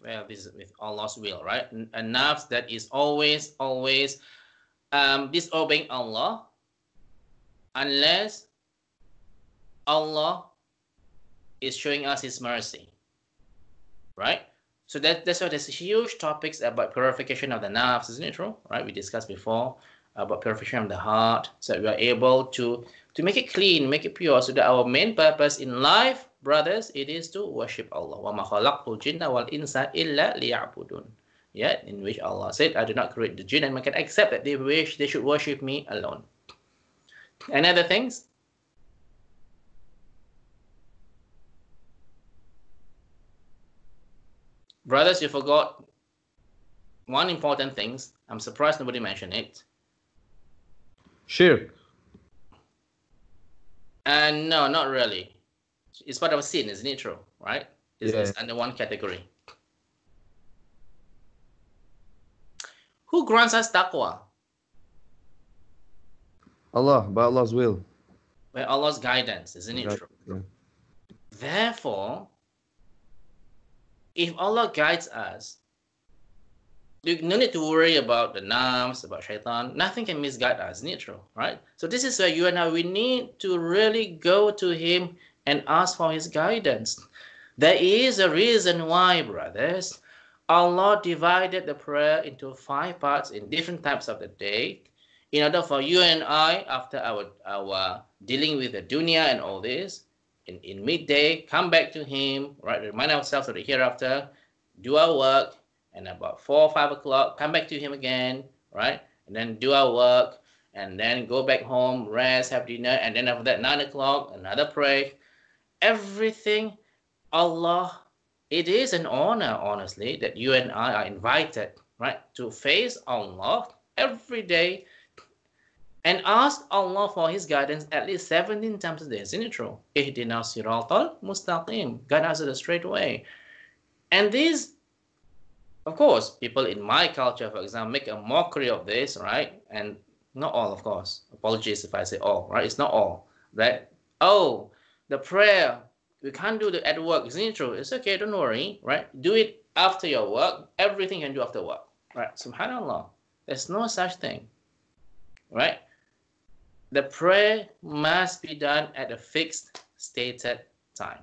well, this is with Allah's will, right? A nafs that is always disobeying Allah unless Allah is showing us His mercy, right? So that's why there's huge topics about purification of the nafs, isn't it true? Right? We discussed before about purification of the heart, so that we are able to make it clean, make it pure, so that our main purpose in life, brothers, it is to worship Allah. وَمَا خَلَقْتُ الْجِنَّ وَالْإِنسَ إِلَّا لِيَعْبُدُونَ. Yeah, in which Allah said, I do not create the jinn and mankind except that they should worship me alone. Any other things? Brothers, you forgot one important thing. I'm surprised nobody mentioned it. Shirk. And no, not really. It's part of a sin, isn't it true? Right? It's under one category. Who grants us taqwa? Allah, by Allah's will. By Allah's guidance, isn't it true? Yeah. Therefore, if Allah guides us, you no need to worry about the nafs, about shaitan. Nothing can misguide us, isn't it true? Right? So this is where you and I, we need to really go to Him and ask for His guidance. There is a reason why, brothers, Allah divided the prayer into 5 parts in different types of the day, in order for you and I, after our dealing with the dunya and all this, in midday, come back to Him, right? Remind ourselves of the hereafter, do our work, and about 4 or 5 o'clock, come back to Him again, right? And then do our work, and then go back home, rest, have dinner, and then after that, 9 o'clock, another pray. Everything, Allah, it is an honor, honestly, that you and I are invited, right, to face Allah every day and ask Allah for His guidance at least 17 times a day. Isn't it true? Ihdina siratal mustaqim. Guide us to the straight way. And these, of course, people in my culture, for example, make a mockery of this, right? And not all, of course. Apologies if I say all, right? It's not all, right? Oh, the prayer, we can't do it at work. Isn't it true? It's okay, don't worry, right? Do it after your work. Everything you can do after work, right? Subhanallah. There's no such thing, right? The prayer must be done at a fixed, stated time,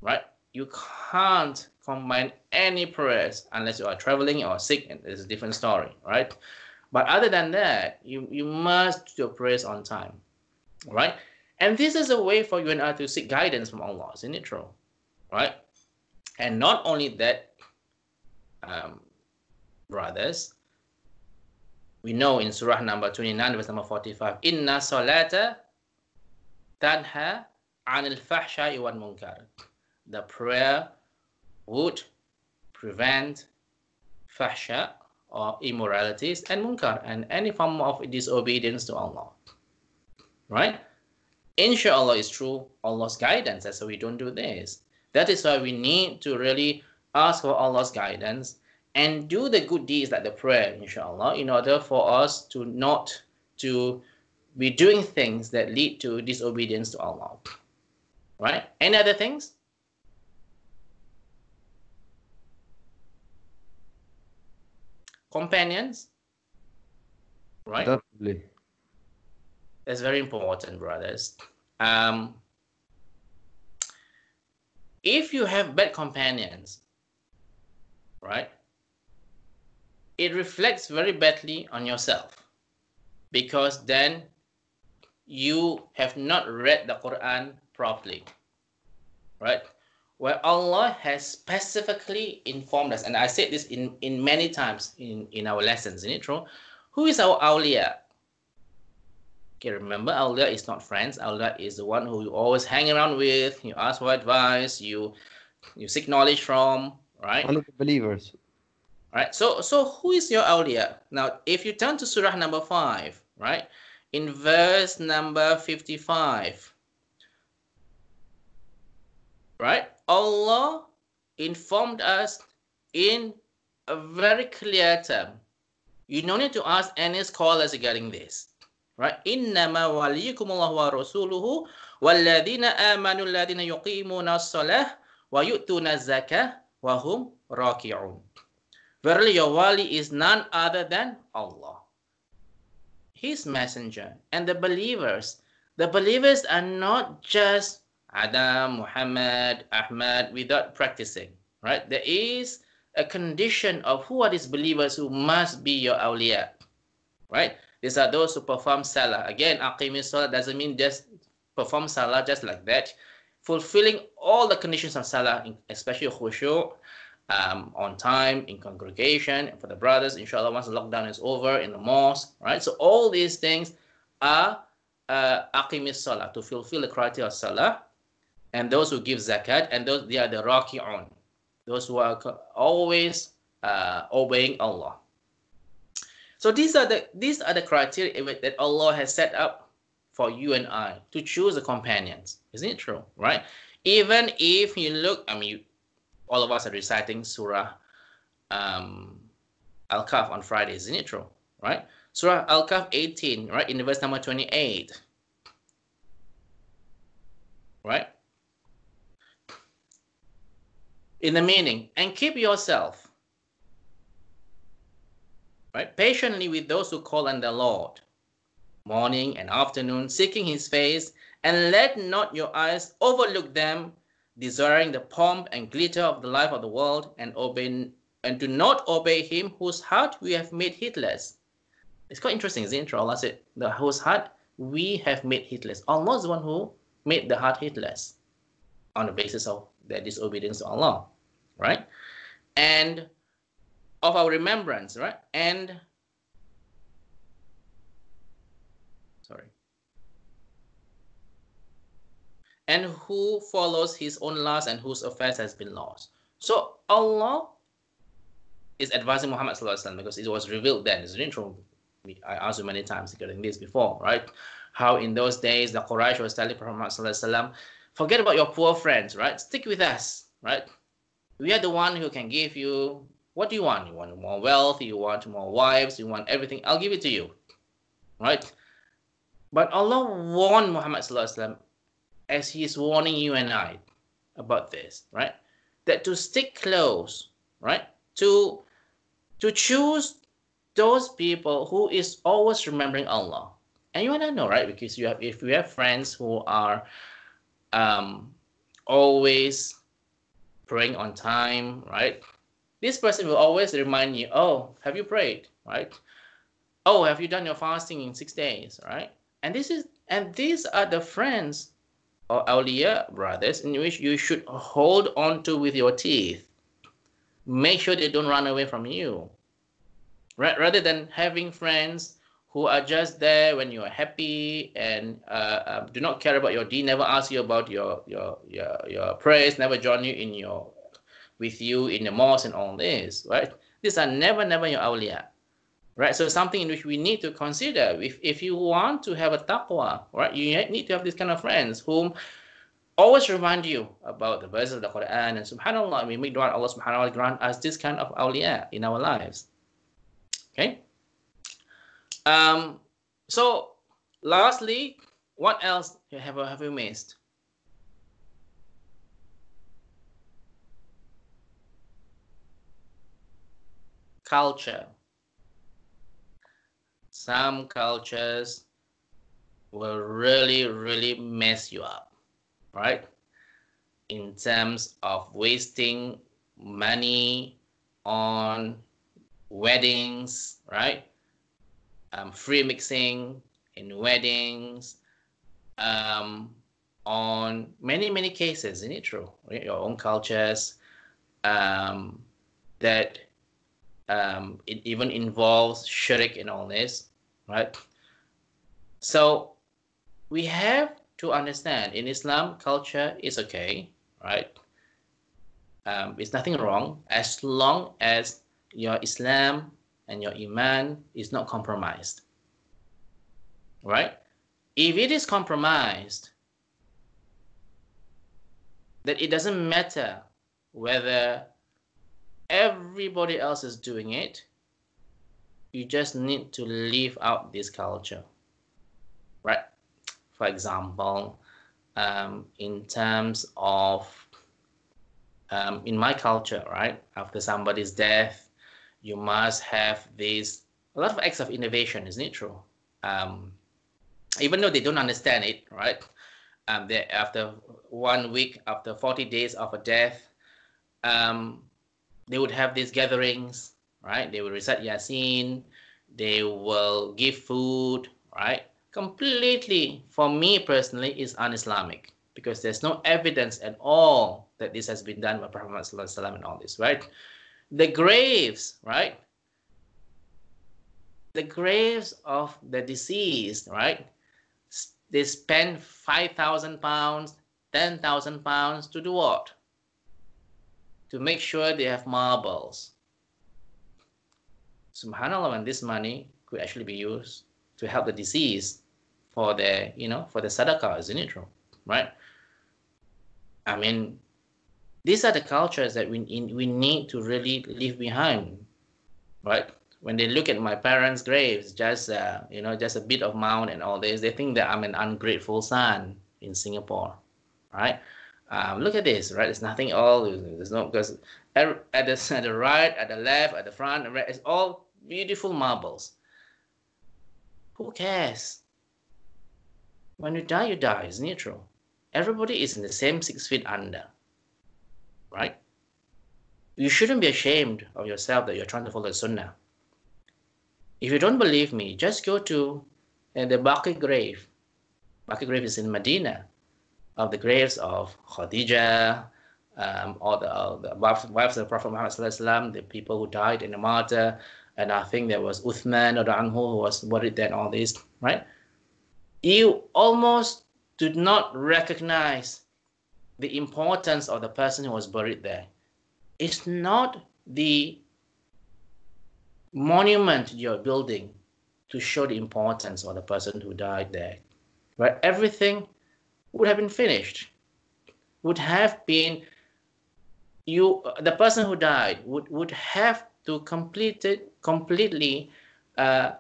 right? You can't combine any prayers unless you are traveling or sick, and it's a different story, right? But other than that, you must do your prayers on time, right? And this is a way for you and I to seek guidance from Allah, isn't it true? Right? And not only that, brothers, we know in Surah number 29, verse number 45, Inna salata tanha anil fahsha'i wal munkar. The prayer would prevent fahsha or immoralities and munkar and any form of disobedience to Allah. Right? Inshallah is through Allah's guidance. That's why we don't do this. That is why we need to really ask for Allah's guidance and do the good deeds like the prayer, inshallah, in order for us to not to be doing things that lead to disobedience to Allah. Right? Any other things? Companions? Right? Definitely. That's very important, brothers. If you have bad companions, right, it reflects very badly on yourself, because then you have not read the Quran properly, right? Where Allah has specifically informed us, and I said this in many times in our lessons, isn't it true? Who is our awliya? Okay, remember, awliya is not friends. Awliya is the one who you always hang around with, you ask for advice, you seek knowledge from, right? One of the believers. Right. So who is your awliya? Now, if you turn to surah number 5, right, in verse number 55, right, Allah informed us in a very clear term. You don't need to ask any scholars regarding this, right? Innama waliyukumullahu wa rasuluhu walladhina amanu alladhina yuqimuna as-salah wa yu'tuna az-zakah wa hum raki'un. Verily, your wali is none other than Allah, His messenger, and the believers. The believers are not just Adam, Muhammad, Ahmad without practicing, right? There is a condition of who are these believers who must be your awliya, right? These are those who perform salah. Again, aqimis salah doesn't mean just perform salah just like that. Fulfilling all the conditions of salah, especially khushu', on time, in congregation, and for the brothers, inshallah, once the lockdown is over, in the mosque, right? So all these things are aqimis salah, to fulfill the criteria of salah. And those who give zakat, and those, they are the raki'un, those who are always obeying Allah. So these are the criteria that Allah has set up for you and I to choose the companions. Isn't it true, right? Even if you look, I mean, all of us are reciting Surah Al-Kahf on Fridays, isn't it true, right? Surah Al-Kahf 18, right, in the verse number 28, right? In the meaning, and keep yourself, right, patiently with those who call on the Lord, morning and afternoon, seeking His face, and let not your eyes overlook them, desiring the pomp and glitter of the life of the world, and do not obey him whose heart we have made heedless. It's quite interesting, isn't it? Allah said, whose heart we have made heedless. Allah is the one who made the heart heedless on the basis of their disobedience to Allah, right? And of our remembrance, right? And who follows his own lust and whose offense has been lost. So Allah is advising Muhammad ﷺ, because it was revealed then. It's true. I asked you many times regarding this before, right? How in those days the Quraysh was telling Muhammad ﷺ, forget about your poor friends, right? Stick with us, right? We are the one who can give you, what do you want? You want more wealth, you want more wives, you want everything, I'll give it to you, right? But Allah warned Muhammad ﷺ, as He is warning you and I about this, right? That to stick close, right? To choose those people who is always remembering Allah. And you want to know, right? Because if you have friends who are always praying on time, right? This person will always remind you, oh, have you prayed, right? Oh, have you done your fasting in 6 days, right? And these are the friends or awliya, brothers, in which you should hold on to with your teeth. Make sure they don't run away from you, right? Rather than having friends who are just there when you are happy and do not care about your deen, never ask you about your prayers, never join you with you in the mosque and all this, right? These are never your awliya, right? So something in which we need to consider. If you want to have a taqwa, right, you need to have this kind of friends whom always remind you about the verses of the Quran, and subhanAllah, we make dua, Allah subhanahu wa ta'ala grant us this kind of awliya in our lives. Okay. So lastly, what else have we missed? Culture. Some cultures will really mess you up, right? In terms of wasting money on weddings, right? Free mixing in weddings, on many cases, isn't it true? Your own cultures, that it even involves shirk and all this, right? So we have to understand in Islam, culture is okay, right? It's nothing wrong as long as your Islam and your Iman is not compromised, right? If it is compromised, then it doesn't matter whether everybody else is doing it. You just need to leave out this culture, right? For example, in terms of in my culture, right, after somebody's death, you must have a lot of acts of innovation, isn't it true? Even though they don't understand it, right? After 1 week, after 40 days of a death, they would have these gatherings, right? They will recite Yasin, they will give food, right? Completely, for me personally, is un-Islamic, because there's no evidence at all that this has been done by Prophet ﷺ and all this, right? The graves, right? The graves of the deceased, right? They spend £5,000, £10,000 to do what? To make sure they have marbles. Subhanallah, when this money could actually be used to help the deceased for their, for the sadaqah, isn't it true? Right? I mean, these are the cultures that we need to really leave behind, right? When they look at my parents' graves, just just a bit of mound and all this, they think that I'm an ungrateful son in Singapore, right? Look at this, right? There's nothing all. There's no, because at the right, at the left, at the front, it's all beautiful marbles. Who cares? When you die, isn't it true? Everybody is in the same 6 feet under, right? You shouldn't be ashamed of yourself that you're trying to follow the Sunnah. If you don't believe me, just go to the Baqi grave. Baqi grave is in Medina, of the graves of Khadija, all the wives of the Prophet Muhammad ﷺ, the people who died in the martyr, and I think there was Uthman who was buried there and all this, right? You almost do not recognize the importance of the person who was buried there. It's not the monument you're building to show the importance of the person who died there, right? Everything would have been finished, would have been, the person who died would have to complete it completely, the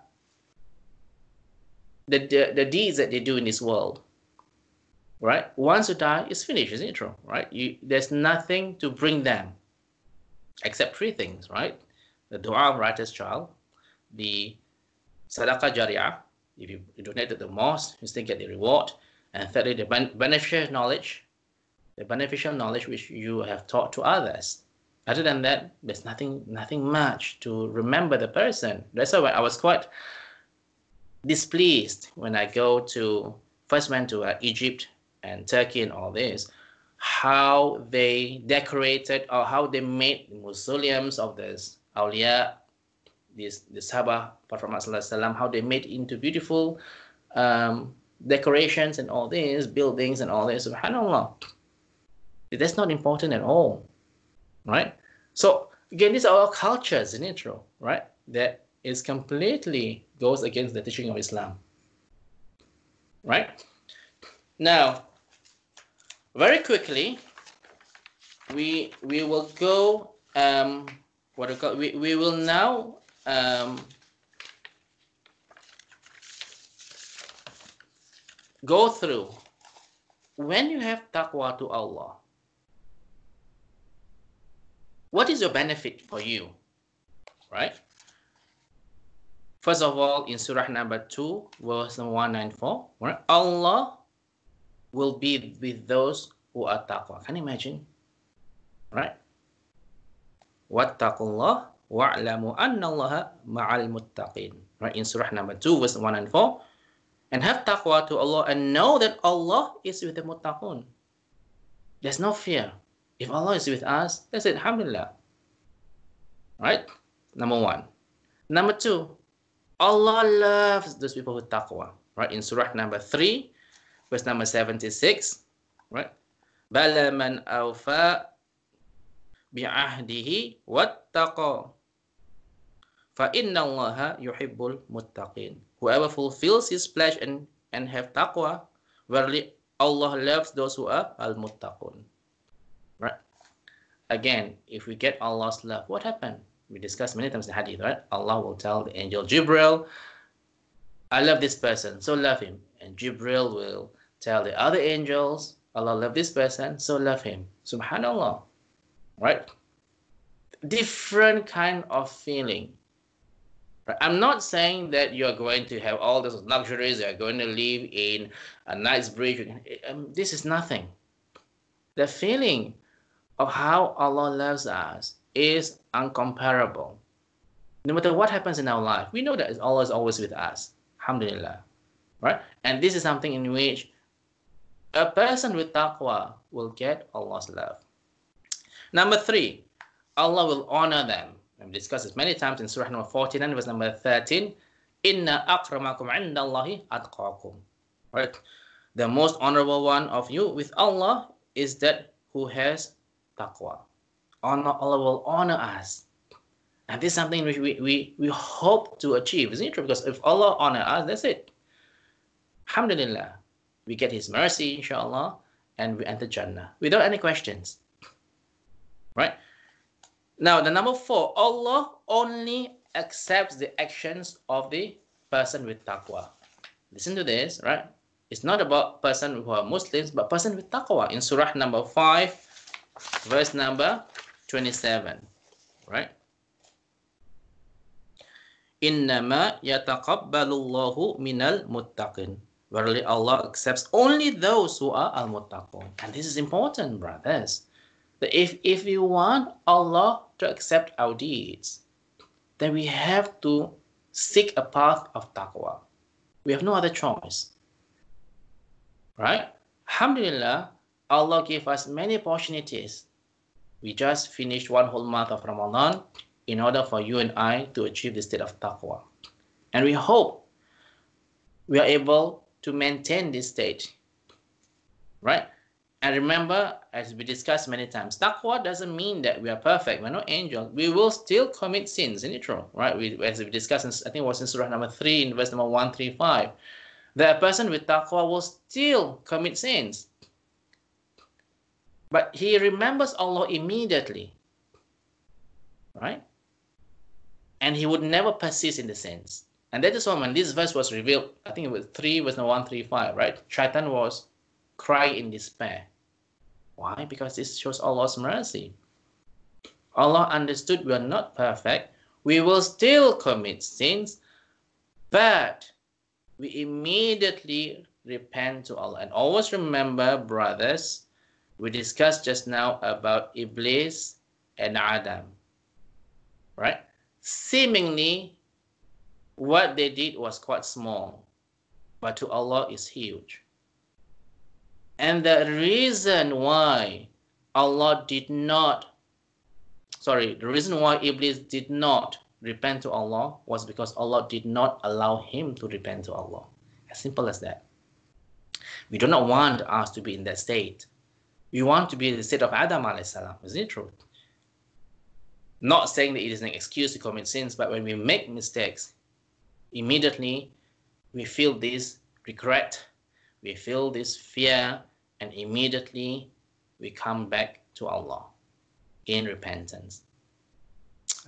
deeds that they do in this world, right? Once you die, it's finished, isn't it true, right? There's nothing to bring them except 3 things, right? The dua of righteous child, the sadaqah jariyah, if you donate to the mosque, you still get the reward, and thirdly, the beneficial knowledge, which you have taught to others. Other than that, there's nothing much to remember the person. That's why I was quite displeased when I first went to Egypt and Turkey and all this, how they decorated or how they made mausoleums of this awliya, the Sahaba, Prophet Muhammad, how they made into beautiful decorations and all this, buildings and all this. Subhanallah. That's not important at all, right? So again, these are all cultures, isn't it true, right? That is completely goes against the teaching of Islam, right? Now, Very quickly, we will go we will now go through when you have taqwa to Allah, what is your benefit for you, right? First of all, in surah number 2 verse 194, right? Allah will be with those who are taqwa. Can you imagine, right? Wattaqullah wa'lamu anna Allaha ma'al muttaqin, right? In surah number 2 verse 194, and have taqwa to Allah and know that Allah is with the muttaqun. There's no fear. If Allah is with us, that's it, alhamdulillah. Right? Number 1. Number 2, Allah loves those people with taqwa. Right? In surah number 3, verse number 76. Right? Bala man awfa bi'ahdihi wattaqa fa inna Allaha yuhibbul muttaqin. Whoever fulfills his pledge and have taqwa, verily Allah loves those who are al-muttaqun. Right? Again, if we get Allah's love, what happened? We discussed many times in the hadith, right? Allah will tell the angel Jibril, I love this person, so love him. And Jibril will tell the other angels, Allah love this person, so love him. Subhanallah. Right? Different kind of feeling. Right? I'm not saying that you're going to have all those luxuries, you're going to live in a nice bridge. This is nothing. The feeling of how Allah loves us is uncomparable. No matter what happens in our life, we know that Allah is always with us. Alhamdulillah. Right? And this is something in which a person with taqwa will get Allah's love. Number 3, Allah will honor them. We've discussed this many times in surah number 49, verse number 13. Inna akramakum indallahi atqakum. Right? The most honorable one of you with Allah is that who has taqwa. Allah will honor us. And this is something which we hope to achieve, isn't it true? Because if Allah honor us, that's it. Alhamdulillah. We get His mercy, inshaAllah, and we enter Jannah without any questions. Right? Now, the number 4, Allah only accepts the actions of the person with taqwa. Listen to this, right? It's not about person who are Muslims, but person with taqwa. In surah number 5, verse number 27, right? Innama yataqabbalullahu minal muttaqin. Verily Allah accepts only those who are al-muttaqun. And this is important, brothers. That if we want Allah to accept our deeds, then we have to seek a path of taqwa. We have no other choice. Right? Alhamdulillah, Allah gave us many opportunities. We just finished one whole month of Ramadan in order for you and I to achieve the state of taqwa. And we hope we are able to maintain this state. Right? And remember, as we discussed many times, taqwa doesn't mean that we are perfect. We're not angels. We will still commit sins, isn't it true? Right? As we discussed, I think it was in surah number 3, in verse number 135, that a person with taqwa will still commit sins. But he remembers Allah immediately. Right? And he would never persist in the sins. And that is why when this verse was revealed, I think it was 3, verse number 135, right? Shaitan was crying in despair. Why? Because this shows Allah's mercy. Allah understood we are not perfect. We will still commit sins, but we immediately repent to Allah. And always remember, brothers, we discussed just now about Iblis and Adam. Right? Seemingly, what they did was quite small, but to Allah is huge. And the reason why the reason why Iblis did not repent to Allah was because Allah did not allow him to repent to Allah. As simple as that. We do not want us to be in that state. We want to be in the state of Adam alayhi salam. Isn't it true? Not saying that it is an excuse to commit sins, but when we make mistakes, immediately we feel this regret, we feel this fear, and immediately we come back to Allah in repentance.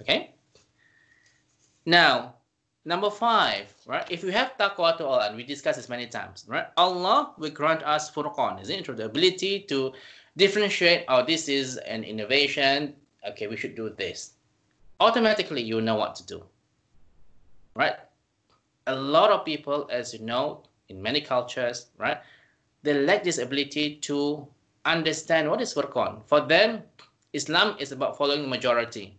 Okay? Now, number 5, right? If we have taqwa to Allah, and we discussed this many times, right? Allah will grant us furqan, isn't it? The ability to differentiate, oh, this is an innovation, okay, we should do this. Automatically, you know what to do, right? A lot of people, as you know, in many cultures, right, they lack this ability to understand what is furqan. For them, Islam is about following the majority.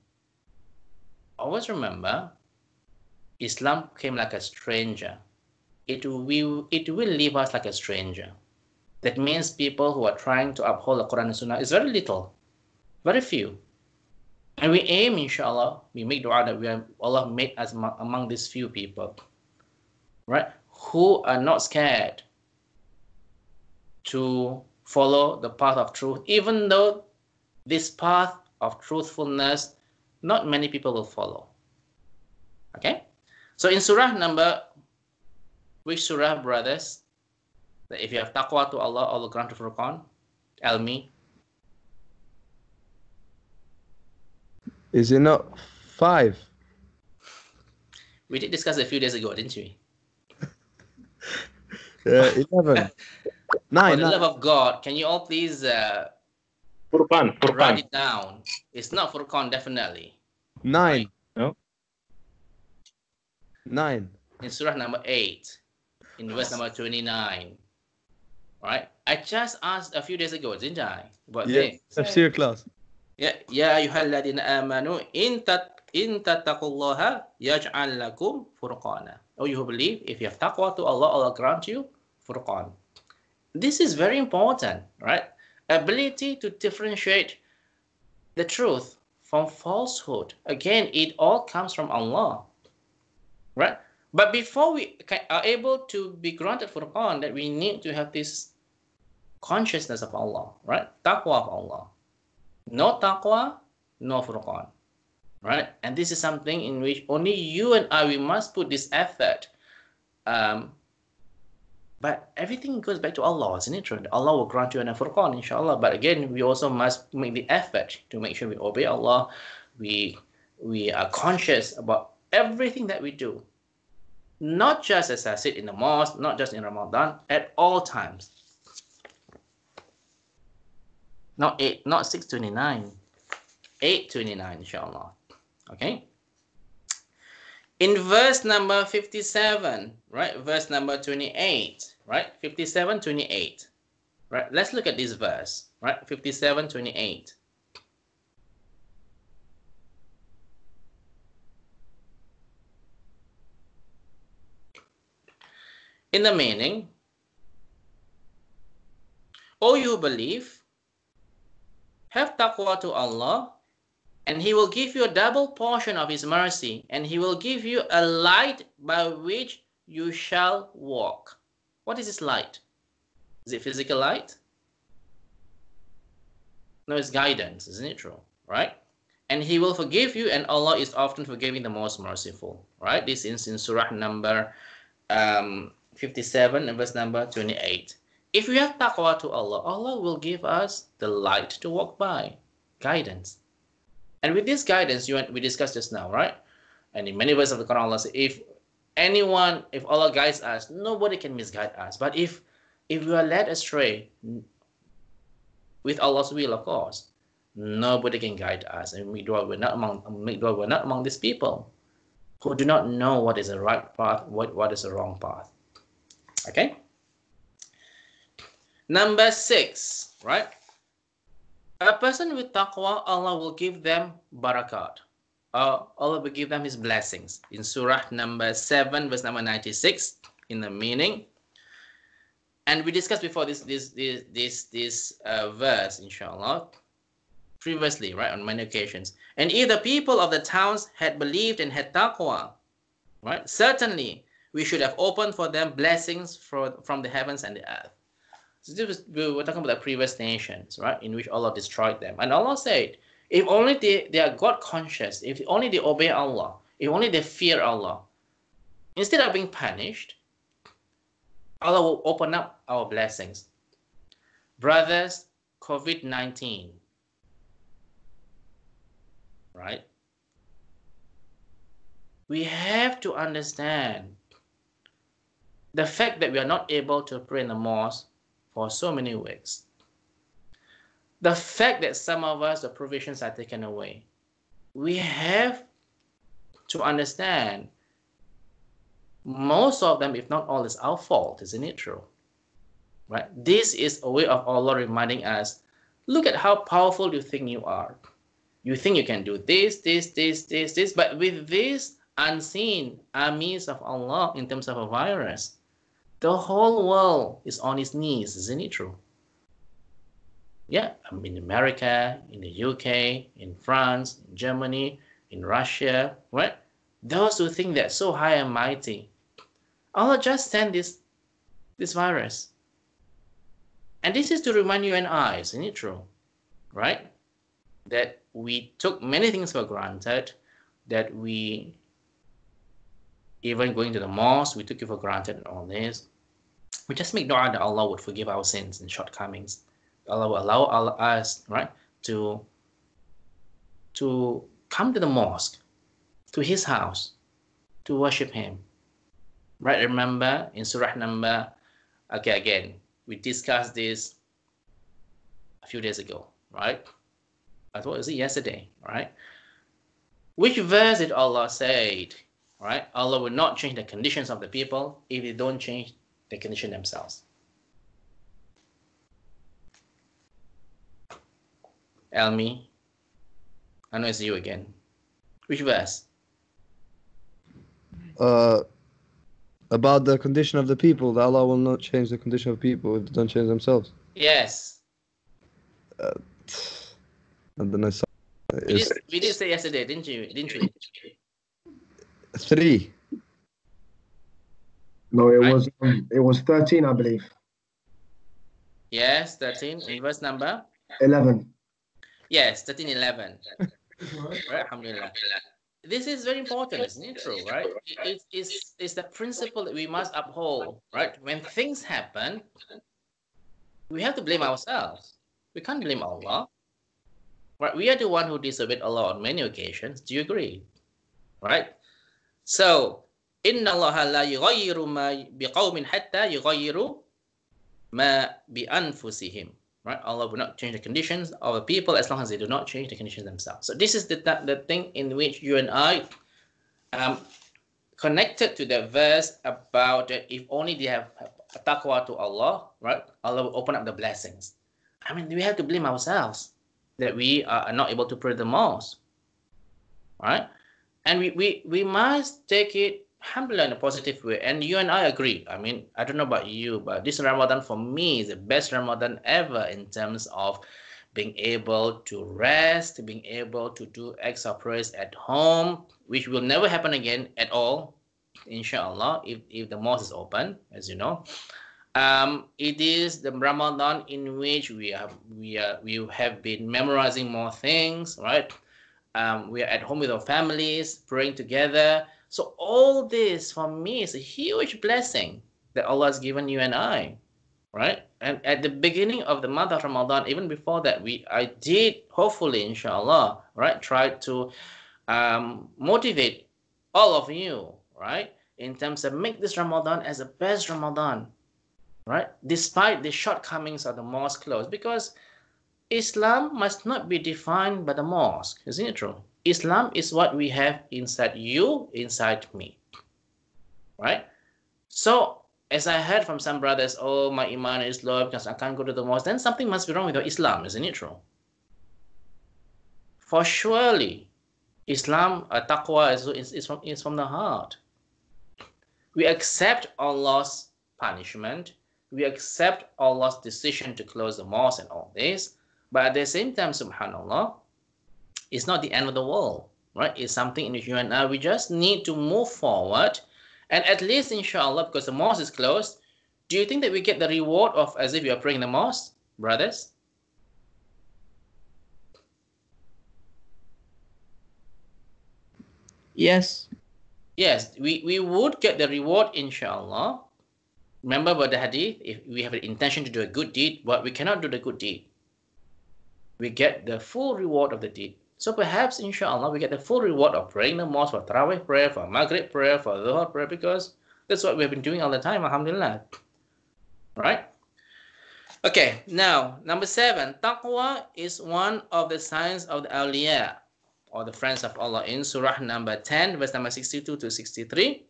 Always remember, Islam came like a stranger. It will leave us like a stranger. That means people who are trying to uphold the Quran and Sunnah is very little, very few. And we aim, inshaAllah, we make dua that Allah make us among these few people, right, who are not scared to follow the path of truth, even though this path of truthfulness, not many people will follow. Okay? So in surah number, which surah, brothers? That if you have taqwa to Allah, Allah grant you furqan. Tell me. Is it not 5? We did discuss a few days ago, didn't we? 11. For 9. the love of God, can you all please Furqan. write it down? It's not furqan, definitely. 9. No. 9. In surah number 8, in verse number 29. Right? I just asked a few days ago, didn't I? About Yeah. this. Tafsir class. Ya ayyuhalladhina amanu in tattaqullaha yaj'al lakum furqana. Oh, you who believe, if you have taqwa to Allah, Allah grant you furqan. This is very important, right? Ability to differentiate the truth from falsehood. Again, it all comes from Allah, right? But before we are able to be granted furqan, that we need to have this consciousness of Allah, right? Taqwa of Allah. No taqwa, no furqan, right? And this is something in which only you and I, we must put this effort. But everything goes back to Allah, isn't it true? Allah will grant you an furqan, inshallah. But again, we also must make the effort to make sure we obey Allah. We are conscious about everything that we do. Not just as I said in the mosque, not just in Ramadan, at all times. Not 629, 829, inshallah. Okay? In verse number 57, right? Verse number 28, right? 57, 28. Right? Let's look at this verse, right? 57, 28. In the meaning, O you believe, have taqwa to Allah, and He will give you a double portion of His mercy, and He will give you a light by which you shall walk. What is this light? Is it physical light? No, it's guidance, isn't it true? Right? And He will forgive you, and Allah is often forgiving, the most merciful. Right? This is in surah number 57 and verse number 28. If we have taqwa to Allah, Allah will give us the light to walk by, guidance. And with this guidance, we discussed just now, right? And in many verses of the Quran, Allah says, if Allah guides us, nobody can misguide us. But if we are led astray, with Allah's will, of course, nobody can guide us. And we're not among these people who do not know what is the right path, what is the wrong path. Okay? Number 6, right? A person with taqwa, Allah will give them barakat. Allah will give them His blessings. In surah number 7, verse number 96, in the meaning. And we discussed before this verse, inshallah, previously, right, on many occasions. And if the people of the towns had believed and had taqwa, right, certainly we should have opened for them blessings from the heavens and the earth. So we were talking about the previous nations, right, in which Allah destroyed them. And Allah said, if only they are God conscious, if only they obey Allah, if only they fear Allah, instead of being punished, Allah will open up our blessings. Brothers, COVID-19, right? We have to understand the fact that we are not able to pray in the mosque for so many weeks. The fact that some of us, the provisions are taken away. We have to understand most of them, if not all, is our fault, isn't it true? Right? This is a way of Allah reminding us, look at how powerful you think you are. You think you can do this, but with this unseen armies of Allah in terms of a virus, the whole world is on its knees, isn't it true? Yeah, I mean, in America, in the UK, in France, in Germany, in Russia, right? Those who think they're so high and mighty, Allah just sent this virus. And this is to remind you and I, isn't it true? Right? That we took many things for granted, that we, even going to the mosque, we took it for granted and all this. We just make dua that Allah would forgive our sins and shortcomings. Allah will allow us, right, to come to the mosque, to His house, to worship Him. Right? Remember in Surah number, okay, again, we discussed this a few days ago, right? I thought it was yesterday, right? Which verse did Allah say, right? Allah will not change the conditions of the people if they don't change the condition themselves. Elmi, I know it's you again. Which verse? About the condition of the people, that Allah will not change the condition of people if they don't change themselves. Yes. And then I saw We did say yesterday, didn't we? 3. No, it was 13, I believe. Yes, 13 in verse number? 11. Yes, 13, 11. Right, alhamdulillah. This is very important, isn't it true, right? It's the principle that we must uphold, right? When things happen, we have to blame ourselves. We can't blame Allah. Right? We are the one who disobeyed Allah on many occasions. Do you agree? Right? So, Inna Allah la yughayyiru ma biqawmin hatta yughayyiru ma bi anfusihim. Right? Allah will not change the conditions of the people as long as they do not change the conditions themselves. So this is the thing in which you and I connected to the verse about if only they have a taqwa to Allah, right? Allah will open up the blessings. I mean, we have to blame ourselves that we are not able to pray the mosque, right? And we must take it, alhamdulillah, in a positive way. And you and I agree. I mean, I don't know about you, but this Ramadan for me is the best Ramadan ever in terms of being able to rest, being able to do extra prayers at home, which will never happen again at all, inshallah, if the mosque is open, as you know. It is the Ramadan in which we have been memorizing more things, right? We are at home with our families, praying together. So all this for me is a huge blessing that Allah has given you and I, right? And at the beginning of the month of Ramadan, even before that, I did, hopefully, inshallah, right, try to motivate all of you, right, in terms of make this Ramadan as the best Ramadan, right, despite the shortcomings of the mosque closed, because Islam must not be defined by the mosque, isn't it true? Islam is what we have inside you, inside me, right? So, as I heard from some brothers, oh, my iman is low because I can't go to the mosque, then something must be wrong with your Islam, isn't it true? For surely, Islam, taqwa is from the heart. We accept Allah's punishment. We accept Allah's decision to close the mosque and all this. But at the same time, subhanAllah, it's not the end of the world, right? It's something in which you and I, we just need to move forward. And at least, inshallah, because the mosque is closed, do you think that we get the reward of as if you are praying in the mosque, brothers? Yes. Yes, we would get the reward, inshallah, Remember about the hadith, if we have an intention to do a good deed, but we cannot do the good deed, we get the full reward of the deed. So perhaps, inshallah, we get the full reward of praying the mosque, for Tarawih prayer, for Maghrib prayer, for Dhuhr prayer, because that's what we've been doing all the time, alhamdulillah. Right? Okay, now, number 7, Taqwa is one of the signs of the awliya, or the friends of Allah, in Surah number 10, verse number 62 to 63,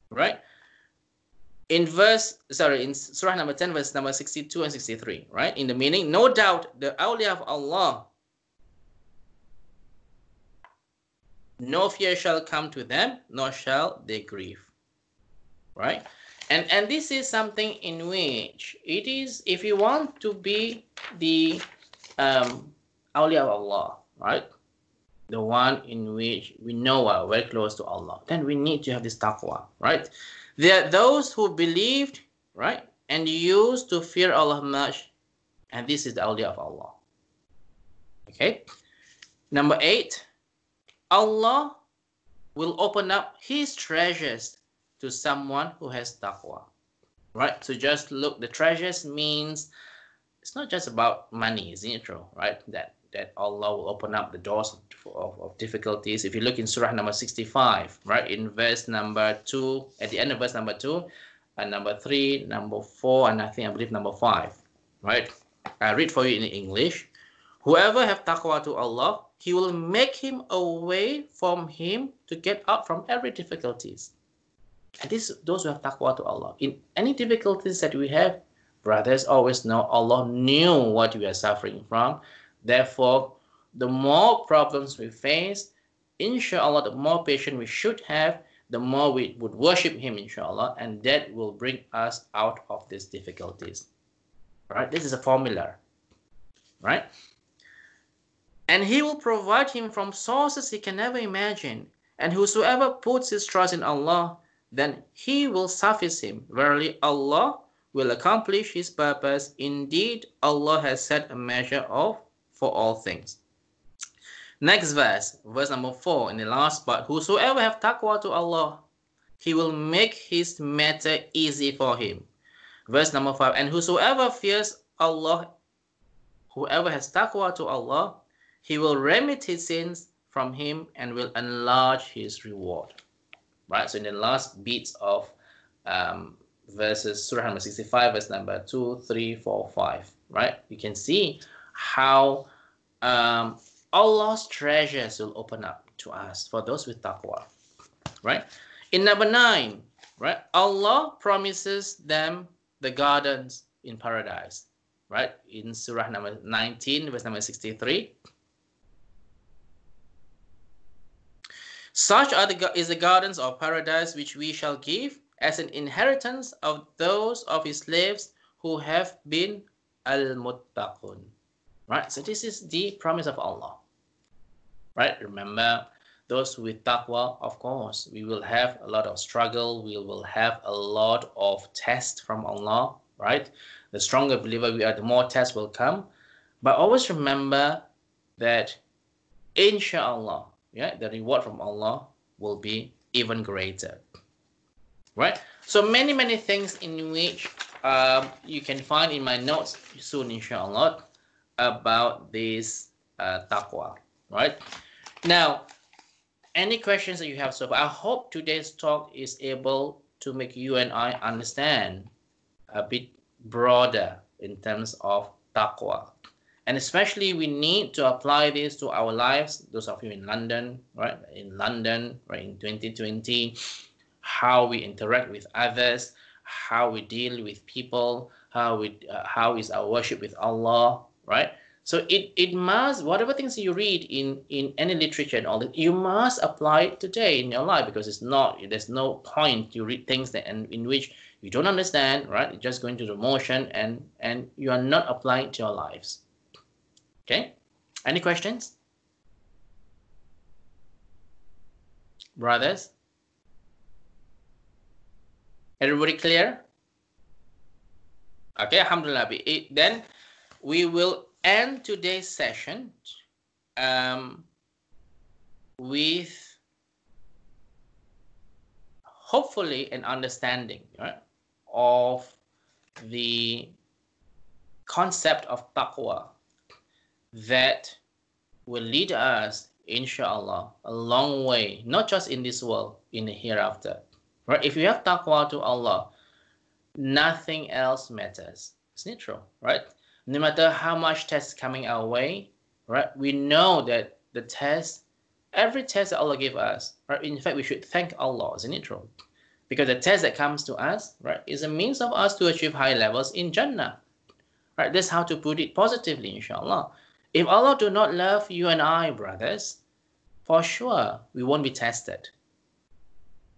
right? In Surah number 10, verse number 62 and 63, right? In the meaning, no doubt, the awliya of Allah, no fear shall come to them, nor shall they grieve, right? And this is something in which it is, if you want to be the awliya of Allah, right? The one in which we know are very close to Allah, then we need to have this taqwa, right? There are those who believed, right, and used to fear Allah much, and this is the awliya of Allah. Okay? Number 8, Allah will open up His treasures to someone who has taqwa, right? So just look, the treasures means it's not just about money, isn't it true, right? That Allah will open up the doors of difficulties. If you look in Surah number 65, right, in verse number 2, at the end of verse number 2, and number 3, number 4, and I believe number 5, right? I read for you in English. Whoever have taqwa to Allah, He will make him a way from him to get out from every difficulties. And those who have taqwa to Allah. In any difficulties that we have, brothers always know Allah knew what we are suffering from. Therefore, the more problems we face, inshallah, the more patience we should have, the more we would worship Him, inshallah, and that will bring us out of these difficulties. Right? This is a formula. Right? And He will provide him from sources he can never imagine. And whosoever puts his trust in Allah, then He will suffice him. Verily, Allah will accomplish His purpose. Indeed, Allah has set a measure for all things. Next verse, verse number 4, in the last part. Whosoever have taqwa to Allah, He will make his matter easy for him. Verse number 5, and whosoever fears Allah, whoever has taqwa to Allah, He will remit his sins from him and will enlarge his reward. Right, so in the last beats of verses, Surah number 65, verse number 2, 3, 4, 5, right? You can see how Allah's treasures will open up to us for those with taqwa, right? In number 9, right, Allah promises them the gardens in paradise, right? In Surah number 19, verse number 63. Such is the gardens of paradise which we shall give as an inheritance of those of His slaves who have been al-muttaqun. Right? So this is the promise of Allah. Right? Remember, those with taqwa, of course, we will have a lot of struggle. We will have a lot of tests from Allah. Right? The stronger believer we are, the more tests will come. But always remember that, inshaAllah, yeah, the reward from Allah will be even greater. Right? So many things in which you can find in my notes soon, inshallah, about this taqwa. Right? Now, any questions that you have so far? I hope today's talk is able to make you and I understand a bit broader in terms of taqwa. And especially we need to apply this to our lives. Those of you in London, right? In London, right, in 2020, how we interact with others, how we deal with people, how is our worship with Allah, right? So it must, whatever things you read in any literature and all that, you must apply it today in your life, because there's no point to read things that in which you don't understand, right? You're just going through the motion and you are not applying it to your lives. Okay, any questions? Brothers? Everybody clear? Okay, alhamdulillah. Then we will end today's session with hopefully an understanding, right, of the concept of taqwa that will lead us, inshaAllah, a long way, not just in this world, in the hereafter. Right? If you have taqwa to Allah, nothing else matters. Isn't it true? Right? No matter how much test coming our way, right? We know that the test, every test that Allah gave us, right? In fact, we should thank Allah, isn't it true? Because the test that comes to us, right, is a means of us to achieve high levels in Jannah. Right? That's how to put it positively, inshallah. If Allah do not love you and I, brothers, for sure we won't be tested.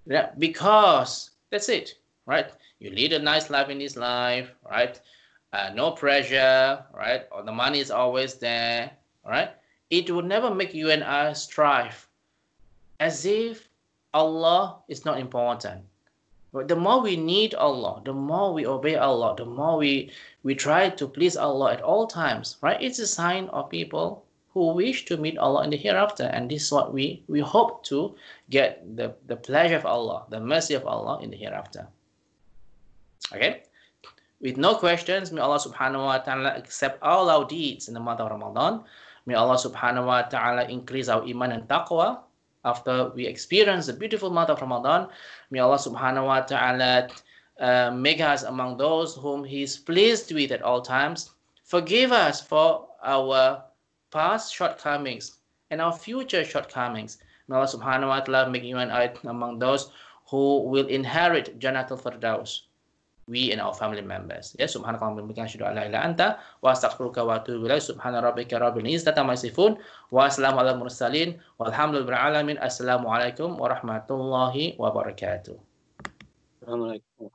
Yeah, because that's it, right? You lead a nice life in this life, right? No pressure, right? Or the money is always there, right? It will never make you and I strive as if Allah is not important. But the more we need Allah, the more we obey Allah, the more we try to please Allah at all times, right? It's a sign of people who wish to meet Allah in the hereafter. And this is what we hope to get the pleasure of Allah, the mercy of Allah in the hereafter. Okay? With no questions, may Allah subhanahu wa ta'ala accept all our deeds in the month of Ramadan. May Allah subhanahu wa ta'ala increase our iman and taqwa after we experience the beautiful month of Ramadan. May Allah subhanahu wa ta'ala make us among those whom He is pleased with at all times. Forgive us for our past shortcomings and our future shortcomings. May Allah subhanahu wa ta'ala make you and I among those who will inherit Jannatul Firdaus, we and our family members. Ya, subhanakallah wa bihamdika asyhadu an la ilaha illa anta wa astaghfiruka wa atubu ilaik. Subhana rabbika rabbil izzati amma yasifun wa assalamu ala mursalin walhamdulillahi alamin. Assalamu alaikum warahmatullahi wabarakatuh. Assalamu alaikum.